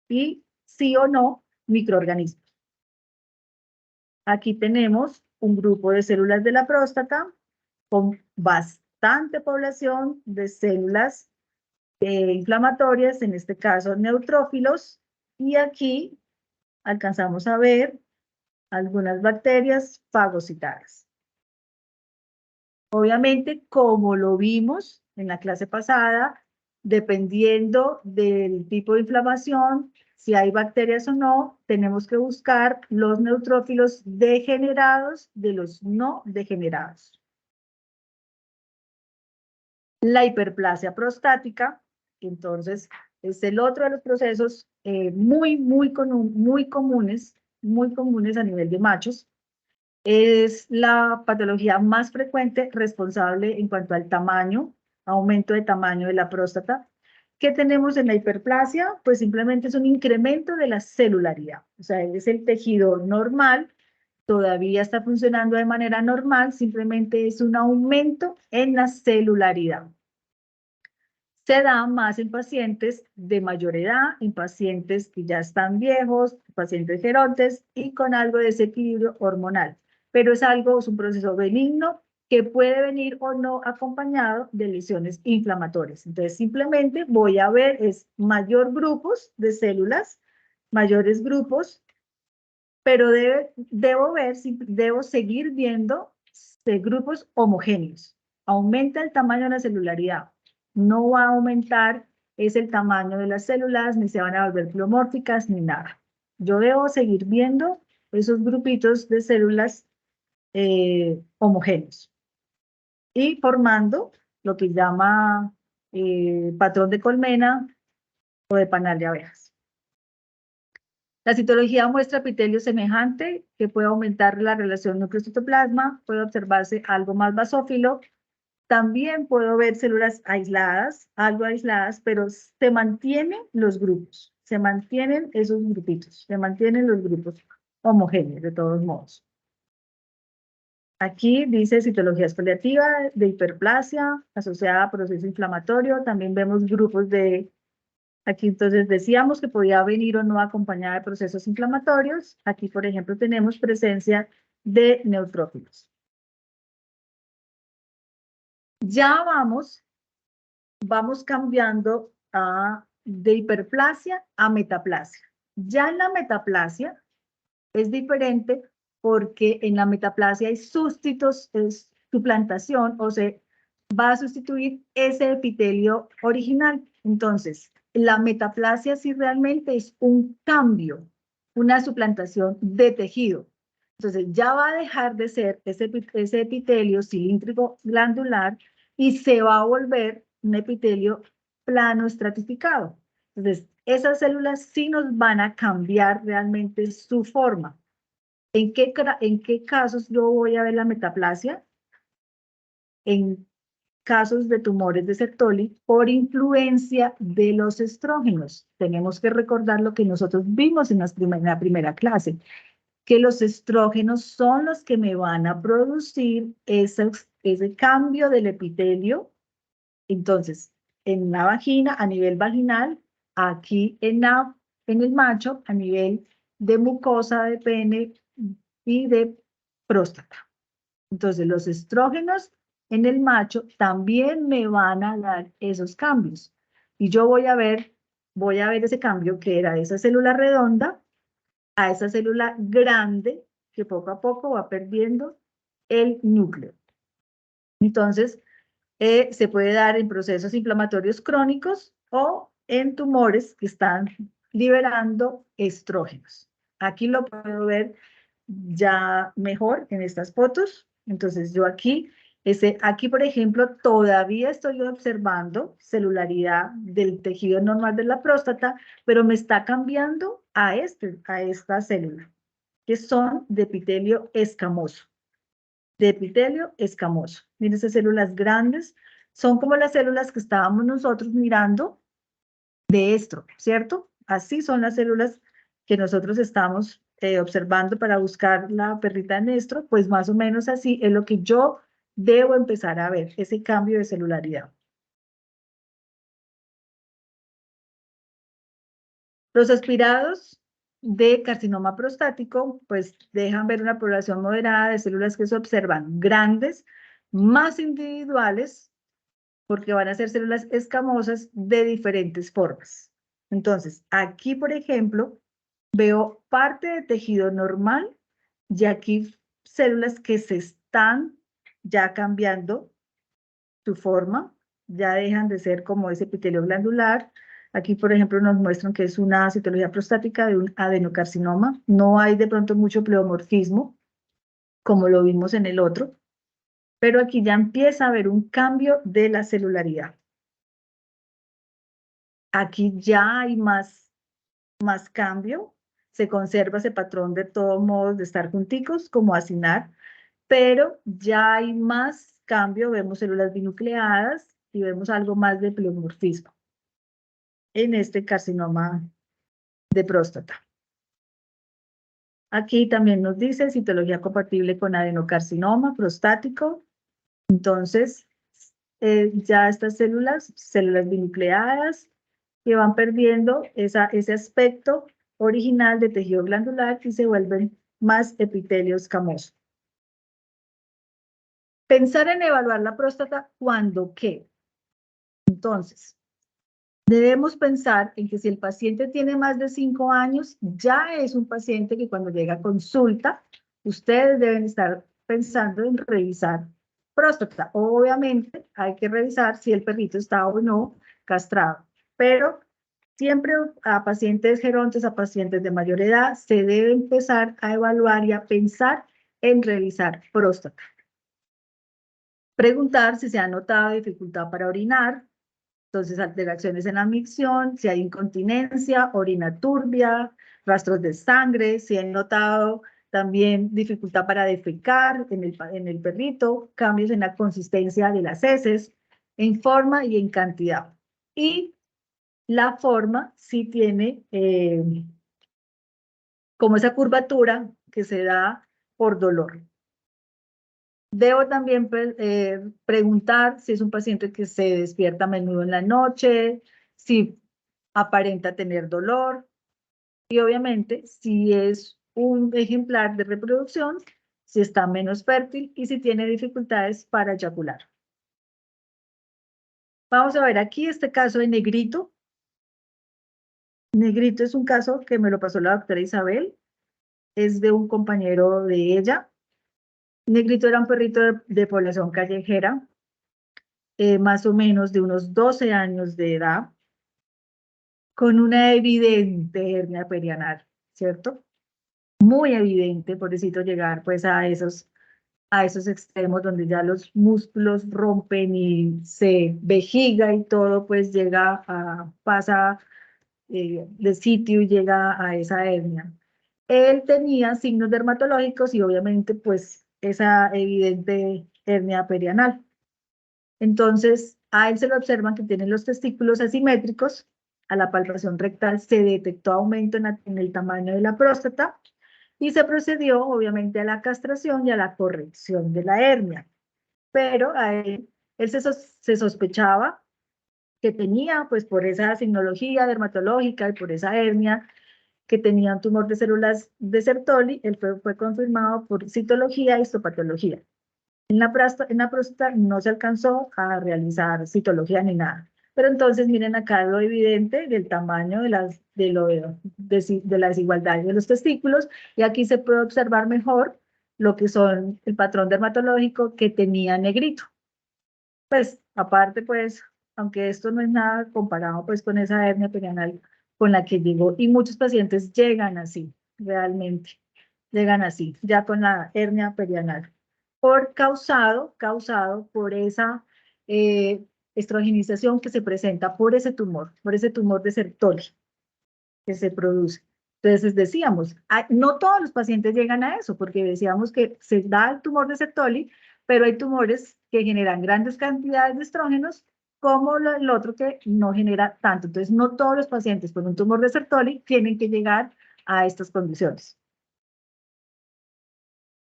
Y sí o no, microorganismos. Aquí tenemos un grupo de células de la próstata con bastante población de células inflamatorias, en este caso neutrófilos, y aquí alcanzamos a ver algunas bacterias fagocitadas. Obviamente, como lo vimos en la clase pasada, dependiendo del tipo de inflamación, si hay bacterias o no, tenemos que buscar los neutrófilos degenerados de los no degenerados. La hiperplasia prostática, entonces, es el otro de los procesos muy comunes a nivel de machos. Es la patología más frecuente responsable en cuanto al tamaño, aumento de tamaño de la próstata. ¿Qué tenemos en la hiperplasia? Pues simplemente es un incremento de la celularidad. O sea, es el tejido normal, todavía está funcionando de manera normal, simplemente es un aumento en la celularidad. Se da más en pacientes de mayor edad, en pacientes que ya están viejos, pacientes gerontes y con algo de desequilibrio hormonal. Pero es un proceso benigno que puede venir o no acompañado de lesiones inflamatorias. Entonces, simplemente voy a ver mayores grupos de células, mayores grupos, pero debo seguir viendo grupos homogéneos. Aumenta el tamaño de la celularidad. No va a aumentar el tamaño de las células, ni se van a volver pleomórficas, ni nada. Yo debo seguir viendo esos grupitos de células homogéneos y formando lo que llama patrón de colmena o de panal de abejas. La citología muestra epitelio semejante que puede aumentar la relación núcleo-citoplasma, puede observarse algo más basófilo. También puedo ver células aisladas, algo aisladas, pero se mantienen los grupos, se mantienen esos grupitos, se mantienen los grupos homogéneos de todos modos. Aquí dice citología exfoliativa de hiperplasia asociada a proceso inflamatorio. También vemos grupos de... Aquí entonces decíamos que podía venir o no acompañada de procesos inflamatorios. Aquí, por ejemplo, tenemos presencia de neutrófilos. Ya vamos cambiando de hiperplasia a metaplasia. Ya en la metaplasia es diferente porque en la metaplasia hay suplantación o se va a sustituir ese epitelio original. Entonces, la metaplasia sí realmente es un cambio, una suplantación de tejido. Entonces, ya va a dejar de ser ese epitelio cilíndrico glandular y se va a volver un epitelio plano estratificado. Entonces, esas células sí nos van a cambiar realmente su forma. ¿En qué casos yo voy a ver la metaplasia? En casos de tumores de Sertoli por influencia de los estrógenos. Tenemos que recordar lo que nosotros vimos en la primera clase, que los estrógenos son los que me van a producir ese cambio del epitelio. Entonces, en la vagina, a nivel vaginal, aquí en el macho, a nivel de mucosa de pene y de próstata. Entonces, los estrógenos en el macho también me van a dar esos cambios. Y yo voy a ver ese cambio que era de esa célula redonda a esa célula grande que poco a poco va perdiendo el núcleo. Entonces, se puede dar en procesos inflamatorios crónicos o en tumores que están liberando estrógenos. Aquí lo puedo ver ya mejor en estas fotos. Entonces yo aquí, por ejemplo, todavía estoy observando celularidad del tejido normal de la próstata, pero me está cambiando a esta célula, que son de epitelio escamoso. De epitelio escamoso. Miren esas células grandes, son como las células que estábamos nosotros mirando de estro, ¿cierto? Así son las células que nosotros estamos observando para buscar la perrita de estro, pues más o menos así es lo que yo debo empezar a ver, ese cambio de celularidad. Los aspirados de carcinoma prostático, pues dejan ver una población moderada de células que se observan grandes, más individuales, porque van a ser células escamosas de diferentes formas. Entonces, aquí, por ejemplo, veo parte de tejido normal y aquí células que se están ya cambiando su forma, ya dejan de ser como ese epitelio glandular. Aquí, por ejemplo, nos muestran que es una citología prostática de un adenocarcinoma. No hay de pronto mucho pleomorfismo, como lo vimos en el otro, pero aquí ya empieza a haber un cambio de la celularidad. Aquí ya hay más cambio, se conserva ese patrón de todos modos de estar junticos, como hacinar, pero ya hay más cambio, vemos células binucleadas y vemos algo más de pleomorfismo en este carcinoma de próstata. Aquí también nos dice citología compatible con adenocarcinoma prostático. Entonces, ya estas células binucleadas, que van perdiendo ese aspecto original de tejido glandular y se vuelven más epitelio escamoso. Pensar en evaluar la próstata cuando qué. Entonces, Debemos pensar en que si el paciente tiene más de 5 años, ya es un paciente que cuando llega a consulta, ustedes deben estar pensando en revisar próstata. Obviamente hay que revisar si el perrito está o no castrado, pero siempre a pacientes gerontes, a pacientes de mayor edad, se debe empezar a evaluar y a pensar en revisar próstata. Preguntar si se ha notado dificultad para orinar, entonces alteraciones en la micción, si hay incontinencia, orina turbia, rastros de sangre, si han notado también dificultad para defecar en el perrito, cambios en la consistencia de las heces, en forma y en cantidad. Y la forma sí tiene como esa curvatura que se da por dolor. Debo también preguntar si es un paciente que se despierta a menudo en la noche, si aparenta tener dolor y obviamente si es un ejemplar de reproducción, si está menos fértil y si tiene dificultades para eyacular. Vamos a ver aquí este caso de Negrito. Negrito es un caso que me lo pasó la doctora Isabel, es de un compañero de ella. Negrito era un perrito de población callejera, más o menos de unos 12 años de edad, con una evidente hernia perianal, ¿cierto? Muy evidente, pobrecito, llegar pues a esos extremos donde ya los músculos rompen y se vejiga y todo, pues pasa de sitio y llega a esa hernia. Él tenía signos dermatológicos y obviamente pues esa evidente hernia perianal. Entonces, a él se le observan que tiene los testículos asimétricos, a la palpación rectal se detectó aumento en el tamaño de la próstata y se procedió obviamente a la castración y a la corrección de la hernia. Pero a él se sospechaba que tenía, pues por esa signología dermatológica y por esa hernia, que tenía un tumor de células de Sertoli, él fue confirmado por citología y histopatología. En la próstata no se alcanzó a realizar citología ni nada. Pero entonces miren acá lo evidente del tamaño de la desigualdad de los testículos y aquí se puede observar mejor lo que son el patrón dermatológico que tenía Negrito. Pues aparte pues, aunque esto no es nada comparado pues con esa hernia perianal con la que llegó y muchos pacientes llegan así, realmente, llegan así, ya con la hernia perianal causado por esa estrogenización que se presenta por ese tumor de Sertoli que se produce. Entonces decíamos, no todos los pacientes llegan a eso, porque decíamos que se da el tumor de Sertoli, pero hay tumores que generan grandes cantidades de estrógenos, como el otro que no genera tanto. Entonces, no todos los pacientes con un tumor de Sertoli tienen que llegar a estas condiciones.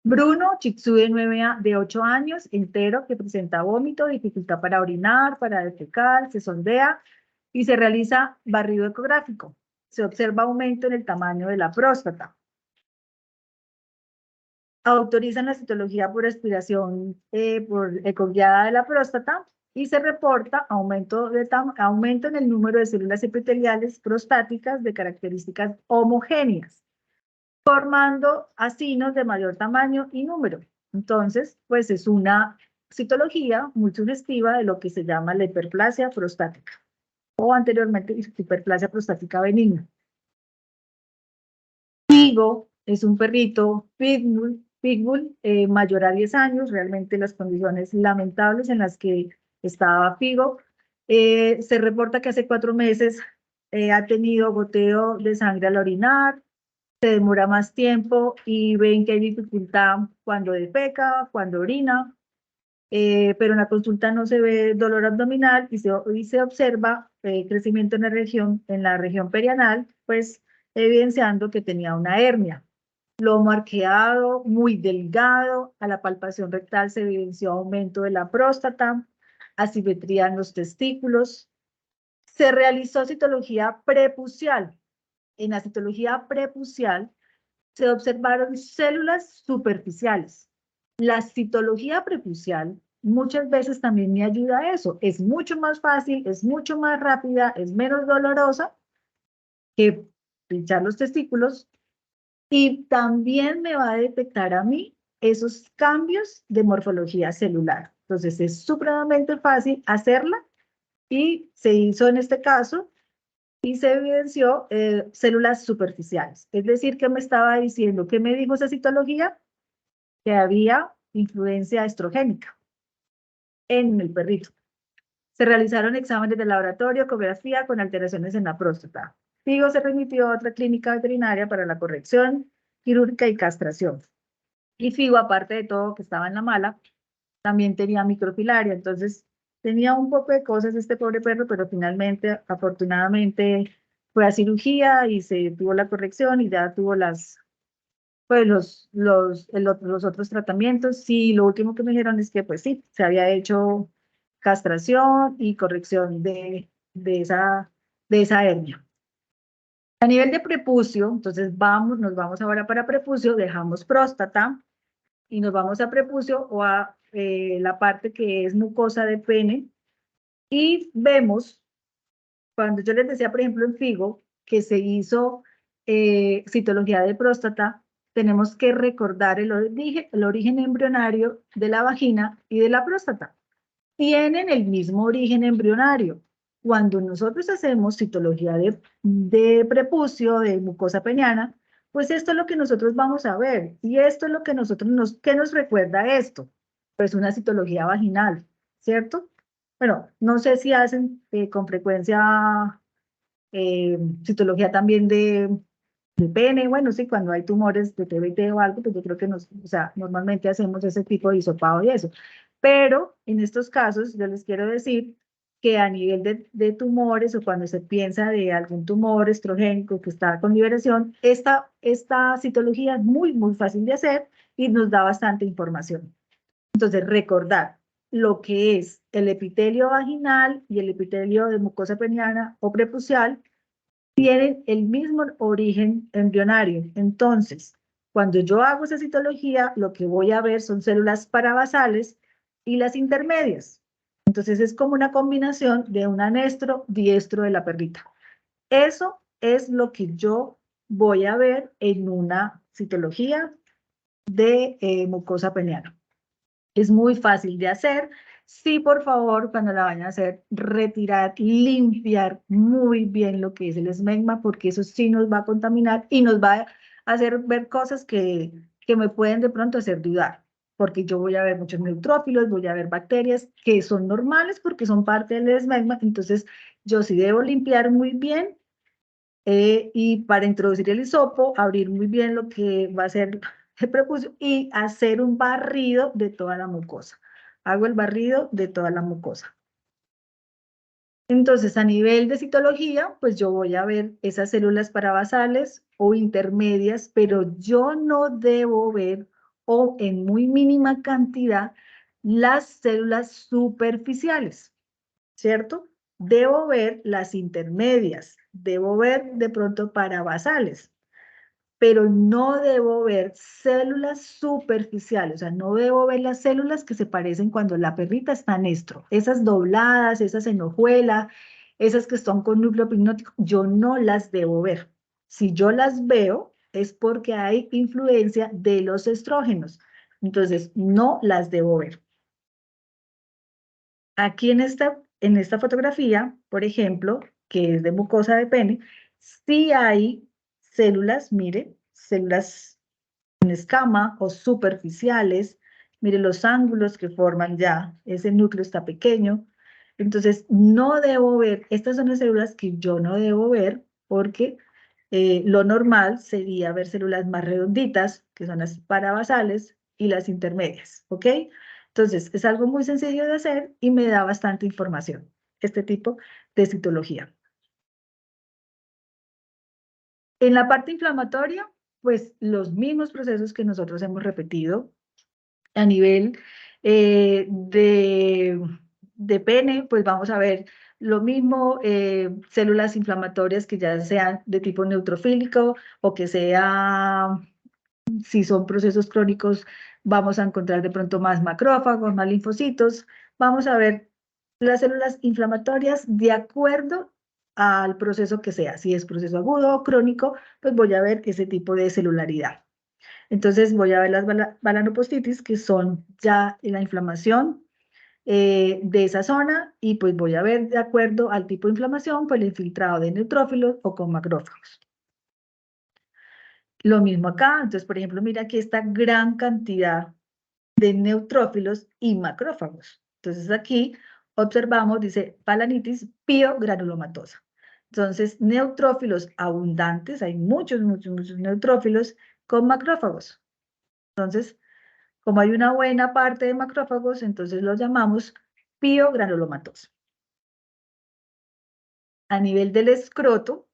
Bruno, Shih Tzu de 8 años, entero, que presenta vómito, dificultad para orinar, para defecar, se sondea y se realiza barrido ecográfico. Se observa aumento en el tamaño de la próstata. Autorizan la citología por aspiración por ecoguiada de la próstata y se reporta aumento en el número de células epiteliales prostáticas de características homogéneas, formando acinos de mayor tamaño y número. Entonces, pues es una citología muy sugestiva de lo que se llama la hiperplasia prostática, o anteriormente hiperplasia prostática benigna. Figo es un perrito pitbull mayor a 10 años, realmente las condiciones lamentables en las que estaba Figo. Se reporta que hace 4 meses ha tenido goteo de sangre al orinar, se demora más tiempo y ven que hay dificultad cuando defeca, cuando orina, pero en la consulta no se ve dolor abdominal y se observa crecimiento en la región perianal, pues evidenciando que tenía una hernia. Lomo arqueado, muy delgado, a la palpación rectal se evidenció aumento de la próstata, asimetría en los testículos. Se realizó citología prepucial. En la citología prepucial se observaron células superficiales. La citología prepucial muchas veces también me ayuda a eso. Es mucho más fácil, es mucho más rápida, es menos dolorosa que pinchar los testículos y también me va a detectar a mí esos cambios de morfología celular. Entonces es supremamente fácil hacerla y se hizo en este caso y se evidenció células superficiales. Es decir, ¿qué me estaba diciendo? ¿Qué me dijo esa citología? Que había influencia estrogénica en el perrito. Se realizaron exámenes de laboratorio, ecografía con alteraciones en la próstata. Figo se remitió a otra clínica veterinaria para la corrección quirúrgica y castración. Y Figo, aparte de todo que estaba en la mala, también tenía microfilaria, entonces tenía un poco de cosas este pobre perro, pero finalmente, afortunadamente, fue a cirugía y se tuvo la corrección y ya tuvo pues los otros tratamientos. Sí, lo último que me dijeron es que pues sí, se había hecho castración y corrección de esa hernia. A nivel de prepucio, entonces nos vamos ahora para prepucio, dejamos próstata y nos vamos a prepucio o a la parte que es mucosa de pene y vemos, cuando yo les decía, por ejemplo, en Figo, que se hizo citología de próstata, tenemos que recordar el origen embrionario de la vagina y de la próstata. Tienen el mismo origen embrionario. Cuando nosotros hacemos citología de prepucio, de mucosa peniana, pues esto es lo que nosotros vamos a ver. Y esto es lo que ¿qué nos recuerda esto? Pues una citología vaginal, ¿cierto? Bueno, no sé si hacen con frecuencia citología también de pene, bueno, sí, cuando hay tumores de TBT o algo, pues yo creo que o sea, normalmente hacemos ese tipo de hisopado y eso. Pero en estos casos, yo les quiero decir que a nivel de tumores o cuando se piensa de algún tumor estrogénico que está con liberación, esta citología es muy, muy fácil de hacer y nos da bastante información. Entonces, recordar lo que es el epitelio vaginal y el epitelio de mucosa peniana o prepucial tienen el mismo origen embrionario. Entonces, cuando yo hago esa citología, lo que voy a ver son células parabasales y las intermedias. Entonces, es como una combinación de un anestro diestro de la perrita. Eso es lo que yo voy a ver en una citología de mucosa peniana. Es muy fácil de hacer. Sí, por favor, cuando la vayan a hacer, retirar, limpiar muy bien lo que es el esmegma, porque eso sí nos va a contaminar y nos va a hacer ver cosas que me pueden de pronto hacer dudar, porque yo voy a ver muchos neutrófilos, voy a ver bacterias que son normales porque son parte del esmegma, entonces yo sí debo limpiar muy bien y para introducir el hisopo, abrir muy bien lo que va a ser el prepucio y hacer un barrido de toda la mucosa. Hago el barrido de toda la mucosa. Entonces, a nivel de citología, pues yo voy a ver esas células parabasales o intermedias, pero yo no debo ver, o en muy mínima cantidad, las células superficiales, ¿cierto? Debo ver las intermedias, debo ver de pronto parabasales, pero no debo ver células superficiales, o sea, no debo ver las células que se parecen cuando la perrita está en estro, esas dobladas, esas en hojuela, esas que están con núcleo pignótico, yo no las debo ver. Si yo las veo, es porque hay influencia de los estrógenos, entonces no las debo ver. Aquí en esta fotografía, por ejemplo, que es de mucosa de pene, sí hay células, mire, células en escama o superficiales, mire los ángulos que forman ya, ese núcleo está pequeño, entonces no debo ver, estas son las células que yo no debo ver porque lo normal sería ver células más redonditas, que son las parabasales y las intermedias, ¿ok? Entonces, es algo muy sencillo de hacer y me da bastante información, este tipo de citología. En la parte inflamatoria, pues los mismos procesos que nosotros hemos repetido a nivel de pene, pues vamos a ver lo mismo, células inflamatorias que ya sean de tipo neutrofílico o que sea, si son procesos crónicos vamos a encontrar de pronto más macrófagos, más linfocitos, vamos a ver las células inflamatorias de acuerdo al proceso que sea. Si es proceso agudo o crónico, pues voy a ver ese tipo de celularidad. Entonces voy a ver las balanopostitis, que son ya la inflamación de esa zona, y pues voy a ver de acuerdo al tipo de inflamación, pues el infiltrado de neutrófilos o con macrófagos. Lo mismo acá, entonces por ejemplo, mira aquí esta gran cantidad de neutrófilos y macrófagos. Entonces aquí observamos, dice palanitis piogranulomatosa. Entonces, neutrófilos abundantes, hay muchos neutrófilos con macrófagos. Entonces, como hay una buena parte de macrófagos, entonces los llamamos piogranulomatosa. A nivel del escroto,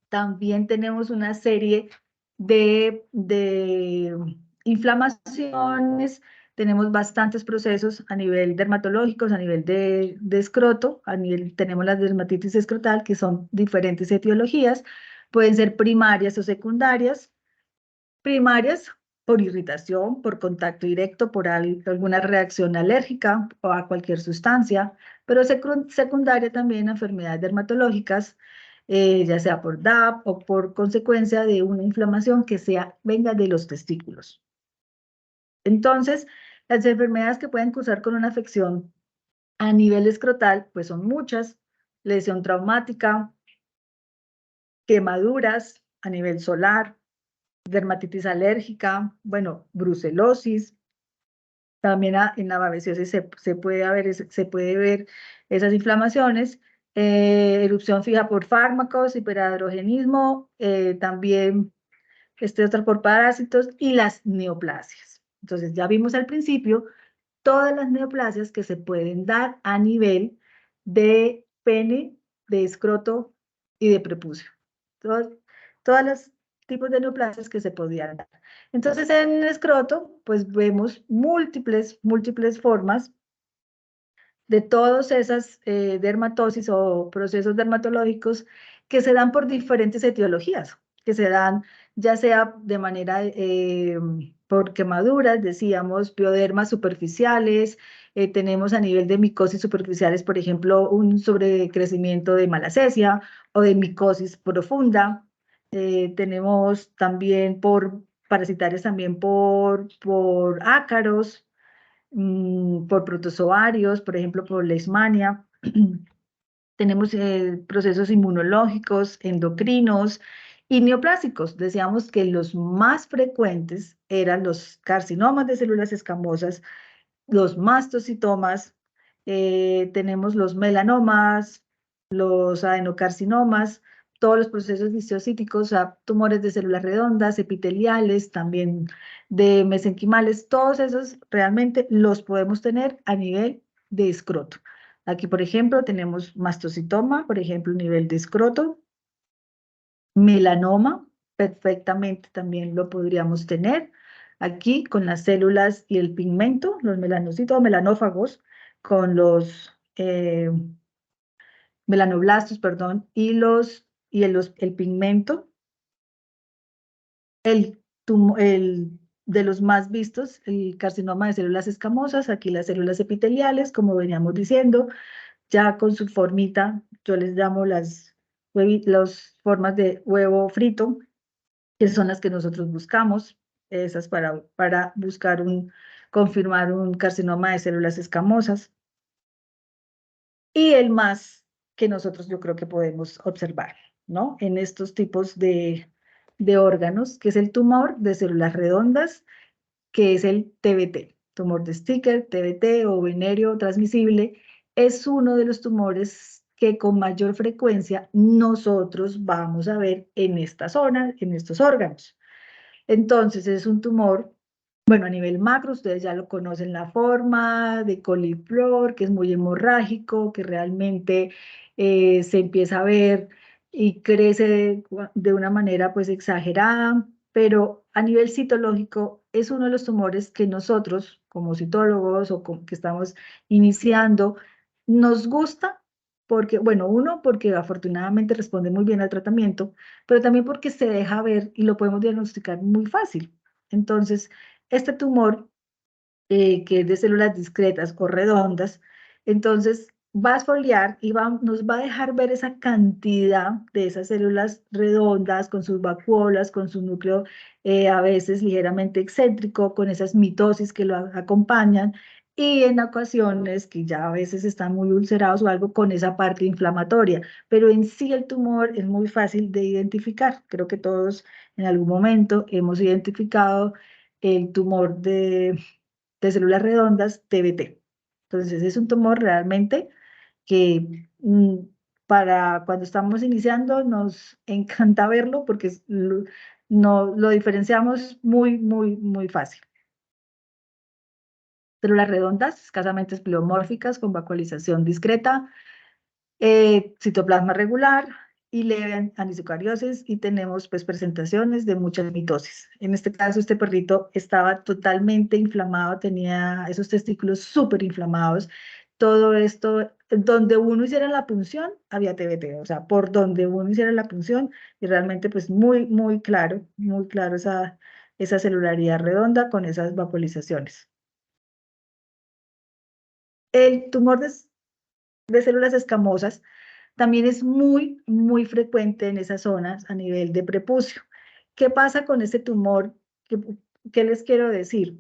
también tenemos una serie de inflamaciones, tenemos bastantes procesos a nivel dermatológicos, a nivel de escroto, tenemos la dermatitis escrotal, que son diferentes etiologías, pueden ser primarias o secundarias. Primarias por irritación, por contacto directo, por alguna reacción alérgica o a cualquier sustancia, pero secundaria también a enfermedades dermatológicas, ya sea por DAP o por consecuencia de una inflamación que venga de los testículos. Entonces, las enfermedades que pueden cursar con una afección a nivel escrotal, pues son muchas: lesión traumática, quemaduras a nivel solar, dermatitis alérgica, bueno, brucelosis. También en la babesiosis se puede ver esas inflamaciones, erupción fija por fármacos, hiperandrogenismo, también otra por parásitos, y las neoplasias. Entonces ya vimos al principio todas las neoplasias que se pueden dar a nivel de pene, de escroto y de prepucio. Todas las tipos de neoplasias que se podían dar. Entonces, en el escroto, pues vemos múltiples formas de todas esas dermatosis o procesos dermatológicos que se dan por diferentes etiologías, que se dan ya sea de manera por quemaduras, decíamos, piodermas superficiales, tenemos a nivel de micosis superficiales, por ejemplo, un sobrecrecimiento de malacesia o de micosis profunda. Tenemos también parasitarias también por ácaros, por protozoarios, por ejemplo, por leishmania. Tenemos procesos inmunológicos, endocrinos y neoplásicos. Decíamos que los más frecuentes eran los carcinomas de células escamosas, los mastocitomas, tenemos los melanomas, los adenocarcinomas, todos los procesos histocíticos, tumores de células redondas, epiteliales, también de mesenquimales, todos esos realmente los podemos tener a nivel de escroto. Aquí, por ejemplo, tenemos mastocitoma, por ejemplo, nivel de escroto, melanoma, perfectamente también lo podríamos tener aquí con las células y el pigmento, los melanocitos melanófagos, con los melanoblastos, perdón, y el pigmento, de los más vistos, el carcinoma de células escamosas, aquí las células epiteliales, como veníamos diciendo, ya con su formita, yo les llamo las formas de huevo frito, que son las que nosotros buscamos, esas para buscar confirmar un carcinoma de células escamosas. Y el más que nosotros yo creo que podemos observar, ¿no? En estos tipos de órganos, que es el tumor de células redondas, que es el TBT, tumor de Sticker, TBT o venéreo transmisible, es uno de los tumores que con mayor frecuencia nosotros vamos a ver en esta zona, en estos órganos. Entonces es un tumor, bueno, a nivel macro, ustedes ya lo conocen, la forma de coliflor, que es muy hemorrágico, que realmente se empieza a ver y crece de una manera pues exagerada, pero a nivel citológico es uno de los tumores que nosotros, como citólogos o que estamos iniciando, nos gusta porque, bueno, uno, porque afortunadamente responde muy bien al tratamiento, pero también porque se deja ver y lo podemos diagnosticar muy fácil. Entonces, Este tumor, que es de células discretas o redondas, entonces va a exfoliar y nos va a dejar ver esa cantidad de esas células redondas con sus vacuolas, con su núcleo a veces ligeramente excéntrico, con esas mitosis que lo acompañan, y en ocasiones que ya a veces están muy ulcerados o algo con esa parte inflamatoria, pero en sí el tumor es muy fácil de identificar. Creo que todos en algún momento hemos identificado el tumor de células redondas, TBT. Entonces, es un tumor realmente que para cuando estamos iniciando nos encanta verlo porque no, lo diferenciamos muy, muy, muy fácil. Células redondas, escasamente esplomórficas, con vacuolización discreta, citoplasma regular y leve anisocariosis, y tenemos pues presentaciones de muchas mitosis. En este caso, este perrito estaba totalmente inflamado, tenía esos testículos súper inflamados. Todo esto, donde uno hiciera la punción, había TBT, o sea, por donde uno hiciera la punción, y realmente pues muy claro esa celularidad redonda con esas vacuolizaciones. El tumor de células escamosas también es muy, muy frecuente en esas zonas a nivel de prepucio. ¿Qué pasa con este tumor? ¿Qué les quiero decir?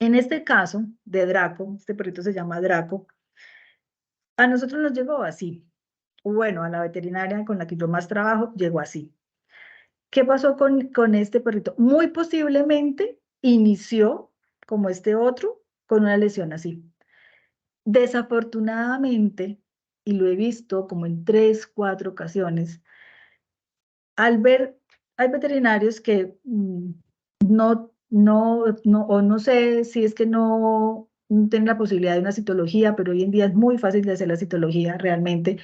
En este caso de Draco, este perrito se llama Draco, a nosotros nos llegó así. Bueno, a la veterinaria con la que yo más trabajo, llegó así. ¿Qué pasó con este perrito? Muy posiblemente inició, como este otro, con una lesión así. Desafortunadamente, y lo he visto como en 3, 4 ocasiones, al ver, hay veterinarios que o no sé si es que no tienen la posibilidad de una citología, pero hoy en día es muy fácil de hacer la citología realmente,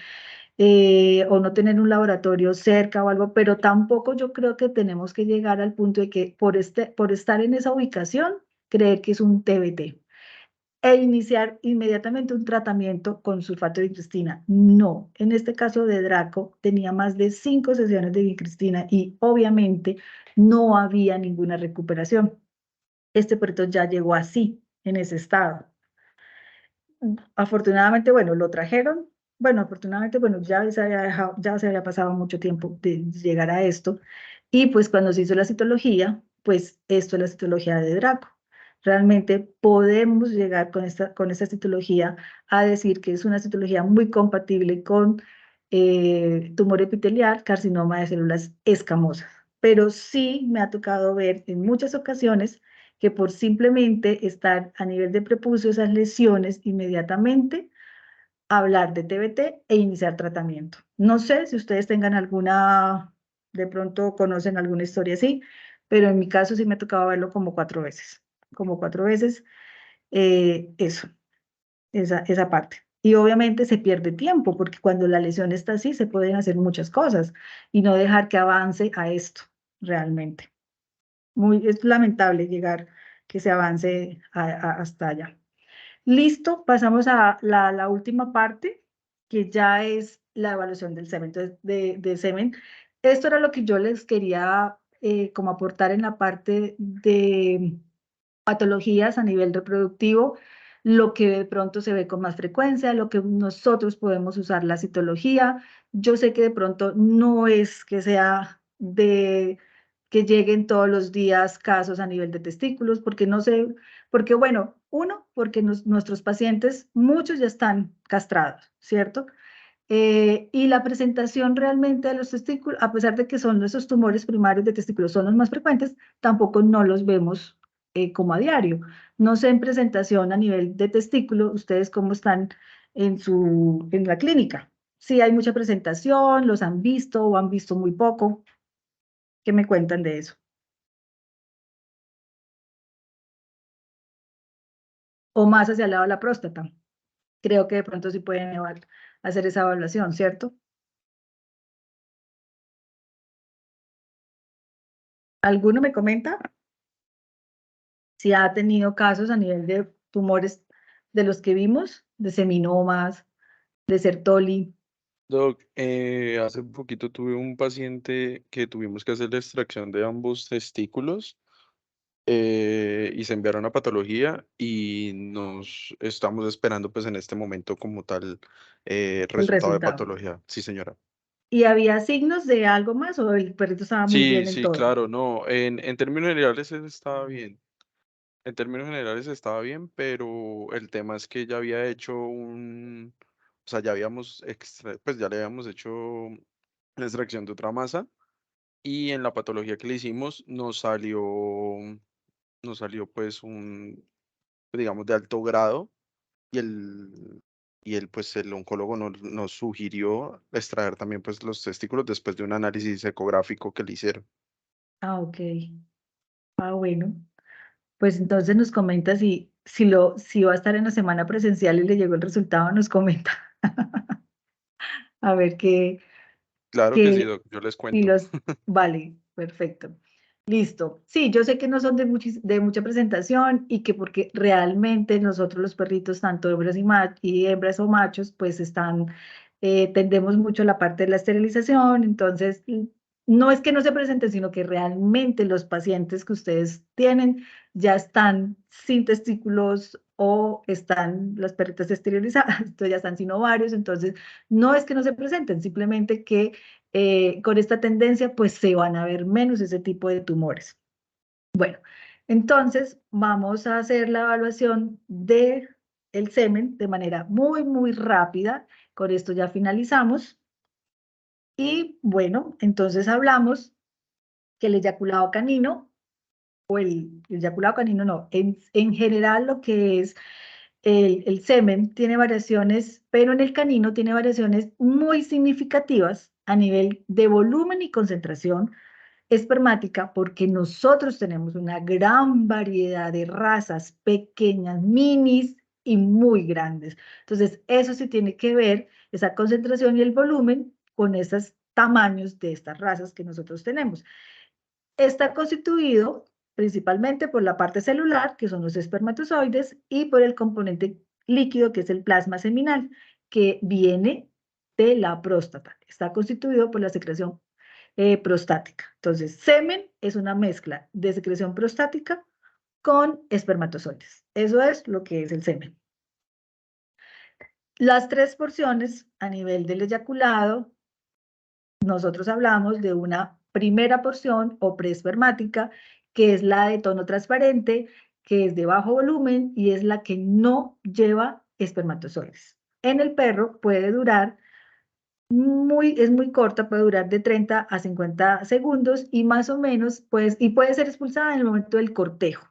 o no tener un laboratorio cerca o algo, pero tampoco yo creo que tenemos que llegar al punto de que por estar en esa ubicación, creer que es un TBT e iniciar inmediatamente un tratamiento con sulfato de vincristina. No, en este caso de Draco tenía más de 5 sesiones de vincristina y obviamente no había ninguna recuperación. Este perrito ya llegó así, en ese estado. Afortunadamente, bueno, lo trajeron. Bueno, afortunadamente, bueno, ya se había pasado mucho tiempo de llegar a esto. Y pues cuando se hizo la citología, pues esto es la citología de Draco. Realmente podemos llegar con esta citología a decir que es una citología muy compatible con tumor epitelial, carcinoma de células escamosas. Pero sí me ha tocado ver en muchas ocasiones que por simplemente estar a nivel de prepucio esas lesiones, inmediatamente hablar de TBT e iniciar tratamiento. No sé si ustedes tengan de pronto conocen alguna historia así, pero en mi caso sí me tocaba verlo como 4 veces, eso, esa parte. Y obviamente se pierde tiempo, porque cuando la lesión está así, se pueden hacer muchas cosas y no dejar que avance a esto realmente. Es lamentable llegar que se avance hasta allá. Listo, pasamos a la última parte, que ya es la evaluación del semen. Entonces, de semen. Esto era lo que yo les quería como aportar en la parte de patologías a nivel reproductivo, lo que de pronto se ve con más frecuencia, lo que nosotros podemos usar la citología. Yo sé que de pronto no es que sea de que lleguen todos los días casos a nivel de testículos, porque no sé, porque bueno, porque nuestros pacientes, muchos ya están castrados, ¿cierto? Y la presentación realmente de los testículos, a pesar de que son esos tumores primarios de testículos, son los más frecuentes, tampoco no los vemos como a diario. No sé en presentación a nivel de testículo, ustedes cómo están en la clínica. Si hay mucha presentación, los han visto o han visto muy poco. ¿Qué me cuentan de eso? O más hacia el lado de la próstata. Creo que de pronto sí pueden hacer esa evaluación, ¿cierto? ¿Alguno me comenta si ha tenido casos a nivel de tumores de los que vimos, de seminomas, de Sertoli? Doc, hace poquito tuve un paciente que tuvimos que hacer la extracción de ambos testículos y se enviaron a patología y nos estamos esperando pues en este momento como tal el resultado de resultado. patología. Sí, señora. ¿Y había signos de algo más o el perrito estaba muy Sí, bien en sí, todo? claro, no, en términos generales él estaba bien. En términos generales estaba bien, pero el tema es que ya había hecho o sea, ya habíamos pues ya le habíamos hecho la extracción de otra masa y en la patología que le hicimos nos salió pues digamos, de alto grado y pues el oncólogo nos sugirió extraer también pues los testículos después de un análisis ecográfico que le hicieron. Ah, ok. Ah, bueno. Pues entonces nos comenta si va a estar en la semana presencial y le llegó el resultado, nos comenta. A ver Claro que sí, qué, doc, yo les y cuento. los, vale, perfecto. Listo. Sí, yo sé que no son de mucha presentación y que porque realmente nosotros los perritos, tanto hembras y hembras o machos, pues tendemos mucho a la parte de la esterilización, entonces no es que no se presenten, sino que realmente los pacientes que ustedes tienen ya están sin testículos o están las perritas esterilizadas, entonces ya están sin ovarios, entonces no es que no se presenten, simplemente que con esta tendencia, pues se van a ver menos ese tipo de tumores. Bueno, entonces vamos a hacer la evaluación de el semen de manera muy, muy rápida. Con esto ya finalizamos. Y bueno, entonces hablamos que el eyaculado canino, o el eyaculado canino no, en general lo que es el semen tiene variaciones, pero en el canino tiene variaciones muy significativas a nivel de volumen y concentración espermática, porque nosotros tenemos una gran variedad de razas pequeñas, minis y muy grandes. Entonces, eso sí tiene que ver, esa concentración y el volumen, con esos tamaños de estas razas que nosotros tenemos. Está constituido principalmente por la parte celular, que son los espermatozoides, y por el componente líquido, que es el plasma seminal, que viene de la próstata. Está constituido por la secreción prostática. Entonces, semen es una mezcla de secreción prostática con espermatozoides. Eso es lo que es el semen. Las tres porciones a nivel del eyaculado, nosotros hablamos de una primera porción o preespermática, que es la de tono transparente, que es de bajo volumen y es la que no lleva espermatozoides. En el perro puede durar es muy corta, puede durar de 30 a 50 segundos y más o menos, pues, y puede ser expulsada en el momento del cortejo.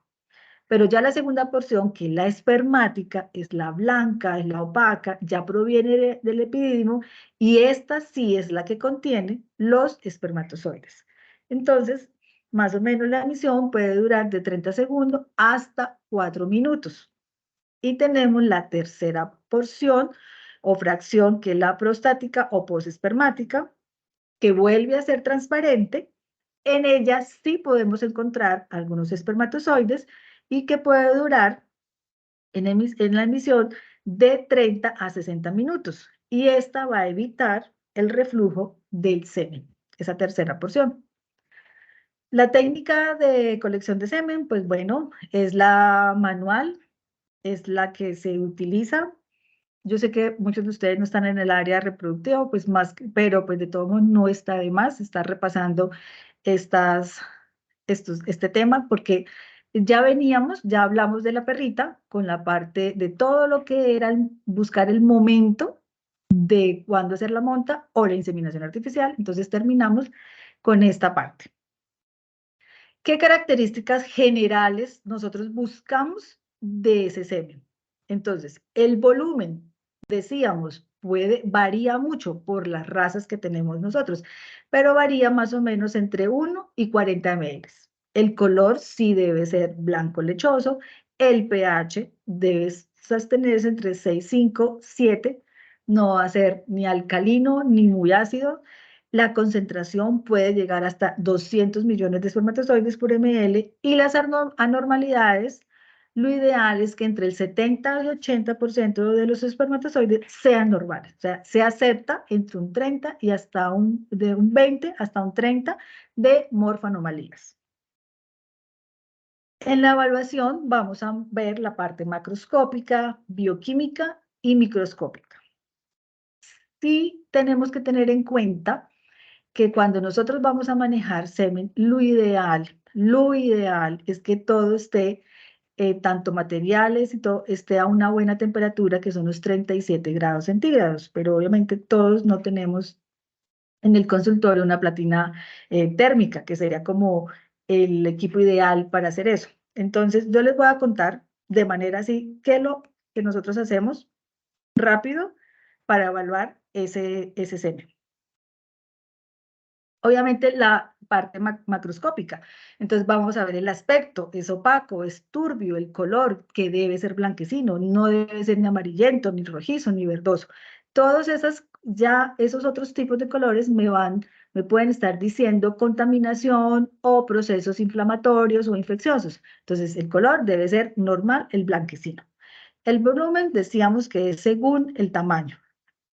Pero ya la segunda porción, que es la espermática, es la blanca, es la opaca, ya proviene del epidídimo y esta sí es la que contiene los espermatozoides. Entonces, más o menos la emisión puede durar de 30 segundos hasta 4 minutos. Y tenemos la tercera porción o fracción, que es la prostática o posespermática, que vuelve a ser transparente. En ella sí podemos encontrar algunos espermatozoides y que puede durar en la emisión de 30 a 60 minutos. Y esta va a evitar el reflujo del semen, esa tercera porción. La técnica de colección de semen, pues bueno, es la manual, es la que se utiliza. Yo sé que muchos de ustedes no están en el área reproductiva, pues más, pero pues de todo modo no está de más estar repasando estas, este tema, porque ya hablamos de la perrita con la parte de todo lo que era buscar el momento de cuándo hacer la monta o la inseminación artificial. Entonces terminamos con esta parte. ¿Qué características generales nosotros buscamos de ese semen? Entonces, el volumen, decíamos, varía mucho por las razas que tenemos nosotros, pero varía más o menos entre 1 y 40 ml. El color sí debe ser blanco lechoso, el pH debe sostenerse entre 6,5, 7, no va a ser ni alcalino ni muy ácido. La concentración puede llegar hasta 200 millones de espermatozoides por ml y las anormalidades, lo ideal es que entre el 70 y 80% de los espermatozoides sean normales. O sea, se acepta entre un 30 y de un 20 hasta un 30 de morfanomalías. En la evaluación vamos a ver la parte macroscópica, bioquímica y microscópica. Sí tenemos que tener en cuenta que cuando nosotros vamos a manejar semen, lo ideal es que todo esté, tanto materiales y todo, esté a una buena temperatura, que son los 37 grados centígrados, pero obviamente todos no tenemos en el consultorio una platina térmica, que sería como el equipo ideal para hacer eso. Entonces, yo les voy a contar de manera así qué es lo que nosotros hacemos rápido para evaluar ese semen. Obviamente la parte macroscópica. Entonces vamos a ver el aspecto, es opaco, es turbio, el color que debe ser blanquecino, no debe ser ni amarillento, ni rojizo, ni verdoso. Todos esos otros tipos de colores me pueden estar diciendo contaminación o procesos inflamatorios o infecciosos. Entonces el color debe ser normal, el blanquecino. El volumen decíamos que es según el tamaño.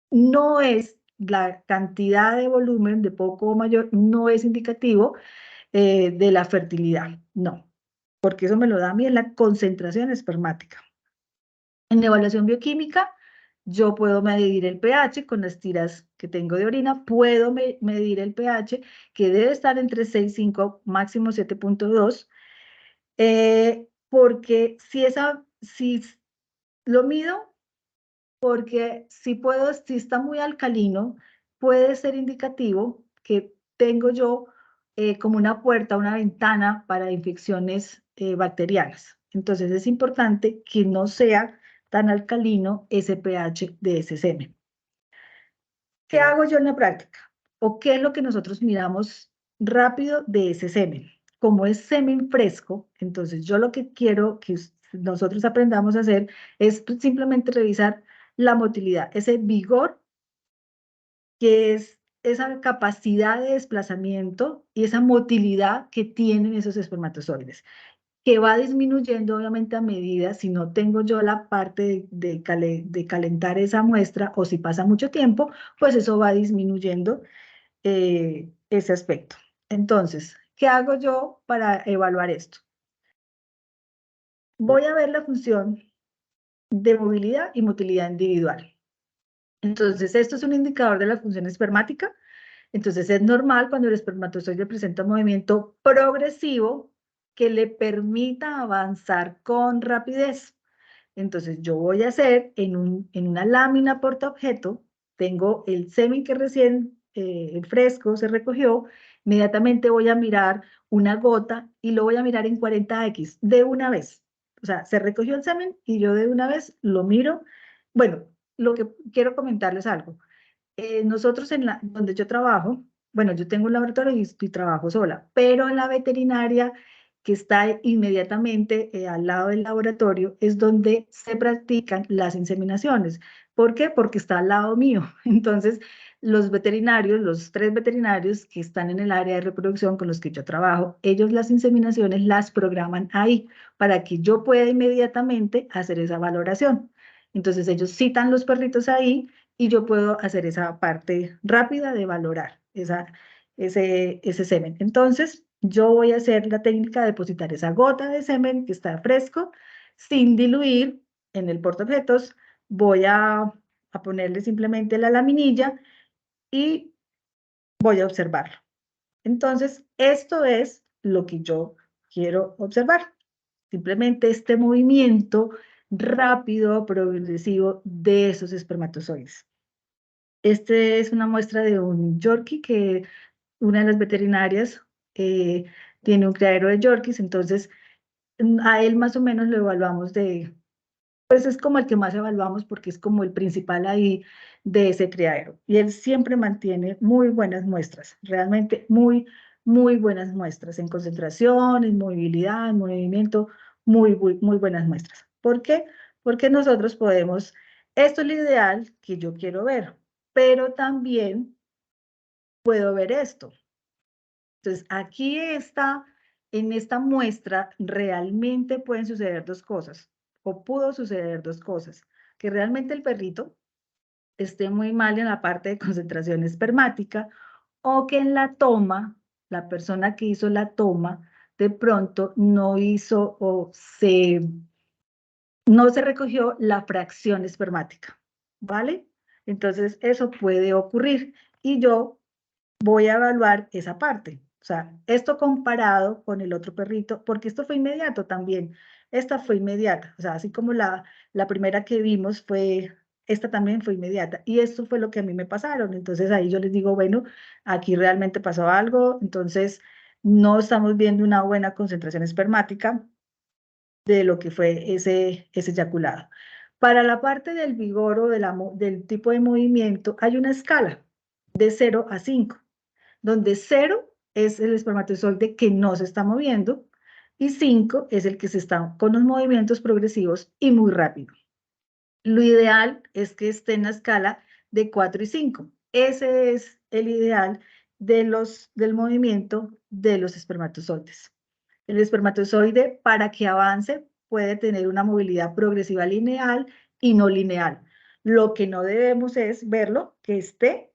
No es la cantidad de volumen, de poco o mayor, no es indicativo de la fertilidad, no, porque eso me lo da a mí en la concentración espermática. En evaluación bioquímica, yo puedo medir el pH con las tiras que tengo de orina, puedo medir el pH que debe estar entre 6,5, máximo 7,2, porque si lo mido, porque si está muy alcalino, puede ser indicativo que tengo yo como una puerta, una ventana para infecciones bacterianas. Entonces es importante que no sea tan alcalino ese pH de ese semen. ¿Qué hago yo en la práctica? ¿O qué es lo que nosotros miramos rápido de ese semen? Como es semen fresco, entonces yo lo que quiero que nosotros aprendamos a hacer es simplemente revisar la motilidad, ese vigor que es esa capacidad de desplazamiento y esa motilidad que tienen esos espermatozoides, que va disminuyendo obviamente a medida, si no tengo yo la parte de calentar esa muestra o si pasa mucho tiempo, pues eso va disminuyendo ese aspecto. Entonces, ¿qué hago yo para evaluar esto? Voy a ver la función de movilidad y motilidad individual. Entonces, esto es un indicador de la función espermática. Entonces, es normal cuando el espermatozoide presenta un movimiento progresivo que le permita avanzar con rapidez. Entonces, yo voy a hacer en una lámina portaobjeto, tengo el semen que recién, el fresco, se recogió, inmediatamente voy a mirar una gota y lo voy a mirar en 40X de una vez. O sea, se recogió el semen y yo de una vez lo miro. Bueno, lo que quiero comentarles algo. Nosotros donde yo trabajo, bueno, yo tengo un laboratorio y trabajo sola, pero en la veterinaria que está inmediatamente al lado del laboratorio es donde se practican las inseminaciones. ¿Por qué? Porque está al lado mío. Entonces, los veterinarios, los 3 veterinarios que están en el área de reproducción con los que yo trabajo, ellos las inseminaciones las programan ahí para que yo pueda inmediatamente hacer esa valoración. Entonces, ellos citan los perritos ahí y yo puedo hacer esa parte rápida de valorar ese semen. Entonces, yo voy a hacer la técnica de depositar esa gota de semen que está fresco, sin diluir en el portaobjetos. Voy a ponerle simplemente la laminilla y voy a observarlo. Entonces, esto es lo que yo quiero observar. Simplemente este movimiento rápido, progresivo de esos espermatozoides. Este es una muestra de un Yorkie que una de las veterinarias tiene un criadero de Yorkies, entonces a él más o menos lo evaluamos pues es como el que más evaluamos porque es como el principal ahí de ese criadero. Y él siempre mantiene muy buenas muestras, realmente muy buenas muestras en concentración, en movilidad, en movimiento, muy buenas muestras. ¿Por qué? Porque nosotros podemos, esto es lo ideal que yo quiero ver, pero también puedo ver esto. Entonces, aquí está, en esta muestra, realmente pueden suceder 2 cosas, o pudo suceder 2 cosas, que realmente el perrito esté muy mal en la parte de concentración espermática, o que en la toma, la persona que hizo la toma de pronto no hizo o no se recogió la fracción espermática, ¿vale? Entonces, eso puede ocurrir y yo voy a evaluar esa parte. O sea, esto comparado con el otro perrito, porque esto fue inmediato también. Esta fue inmediata. O sea, así como la primera que vimos fue, esta también fue inmediata. Y esto fue lo que a mí me pasaron. Entonces ahí yo les digo, bueno, aquí realmente pasó algo. Entonces no estamos viendo una buena concentración espermática de lo que fue ese eyaculado. Para la parte del vigor o del tipo de movimiento, hay una escala de 0 a 5, donde 0 es el espermatozoide que no se está moviendo y 5 es el que se está con los movimientos progresivos y muy rápido. Lo ideal es que esté en la escala de 4 y 5. Ese es el ideal del movimiento de los espermatozoides. El espermatozoide, para que avance, puede tener una movilidad progresiva lineal y no lineal. Lo que no debemos es verlo que esté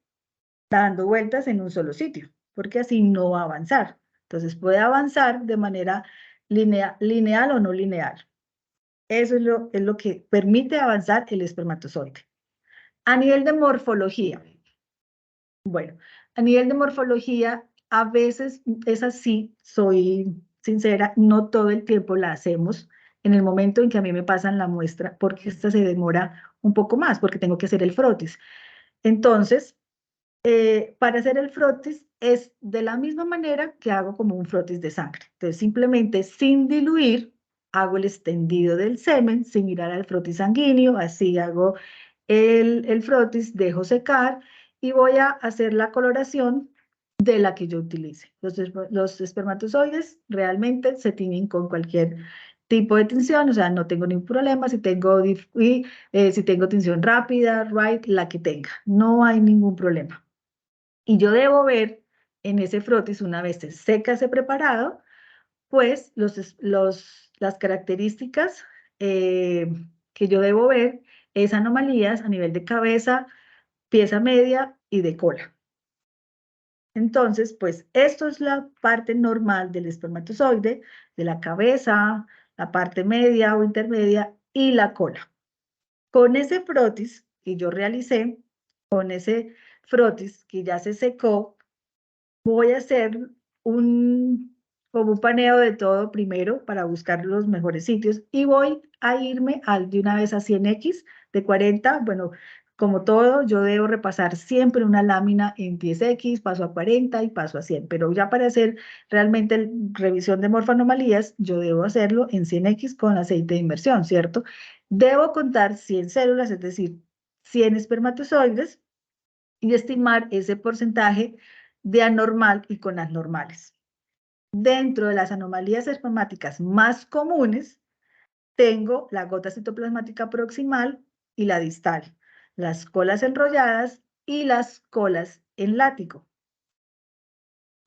dando vueltas en un solo sitio, porque así no va a avanzar. Entonces puede avanzar de manera lineal o no lineal. Eso es lo que permite avanzar el espermatozoide. A nivel de morfología, bueno, a nivel de morfología, a veces es así, soy sincera, no todo el tiempo la hacemos en el momento en que a mí me pasan la muestra, porque esta se demora un poco más, porque tengo que hacer el frotis. Entonces, para hacer el frotis es de la misma manera que hago como un frotis de sangre. Entonces, simplemente sin diluir, hago el extendido del semen sin mirar al frotis sanguíneo, así hago el frotis, dejo secar y voy a hacer la coloración de la que yo utilice. Los espermatozoides realmente se tiñen con cualquier tipo de tinción, o sea, no tengo ningún problema si tengo, si tengo tinción rápida, right, la que tenga, no hay ningún problema. Y yo debo ver en ese frotis, una vez se seca ese preparado, pues las características que yo debo ver es anomalías a nivel de cabeza, pieza media y de cola. Entonces, pues esto es la parte normal del espermatozoide, de la cabeza, la parte media o intermedia y la cola. Con ese frotis que yo realicé, con ese frotis que ya se secó, voy a hacer como un paneo de todo primero para buscar los mejores sitios y voy a irme de una vez a 100x de 40. Bueno, como todo, yo debo repasar siempre una lámina en 10x, paso a 40 y paso a 100, pero ya para hacer realmente revisión de morfanomalías, yo debo hacerlo en 100x con aceite de inmersión, ¿cierto? Debo contar 100 células, es decir, 100 espermatozoides y estimar ese porcentaje de anormal y con anormales. Dentro de las anomalías espermáticas más comunes, tengo la gota citoplasmática proximal y la distal, las colas enrolladas y las colas en látigo.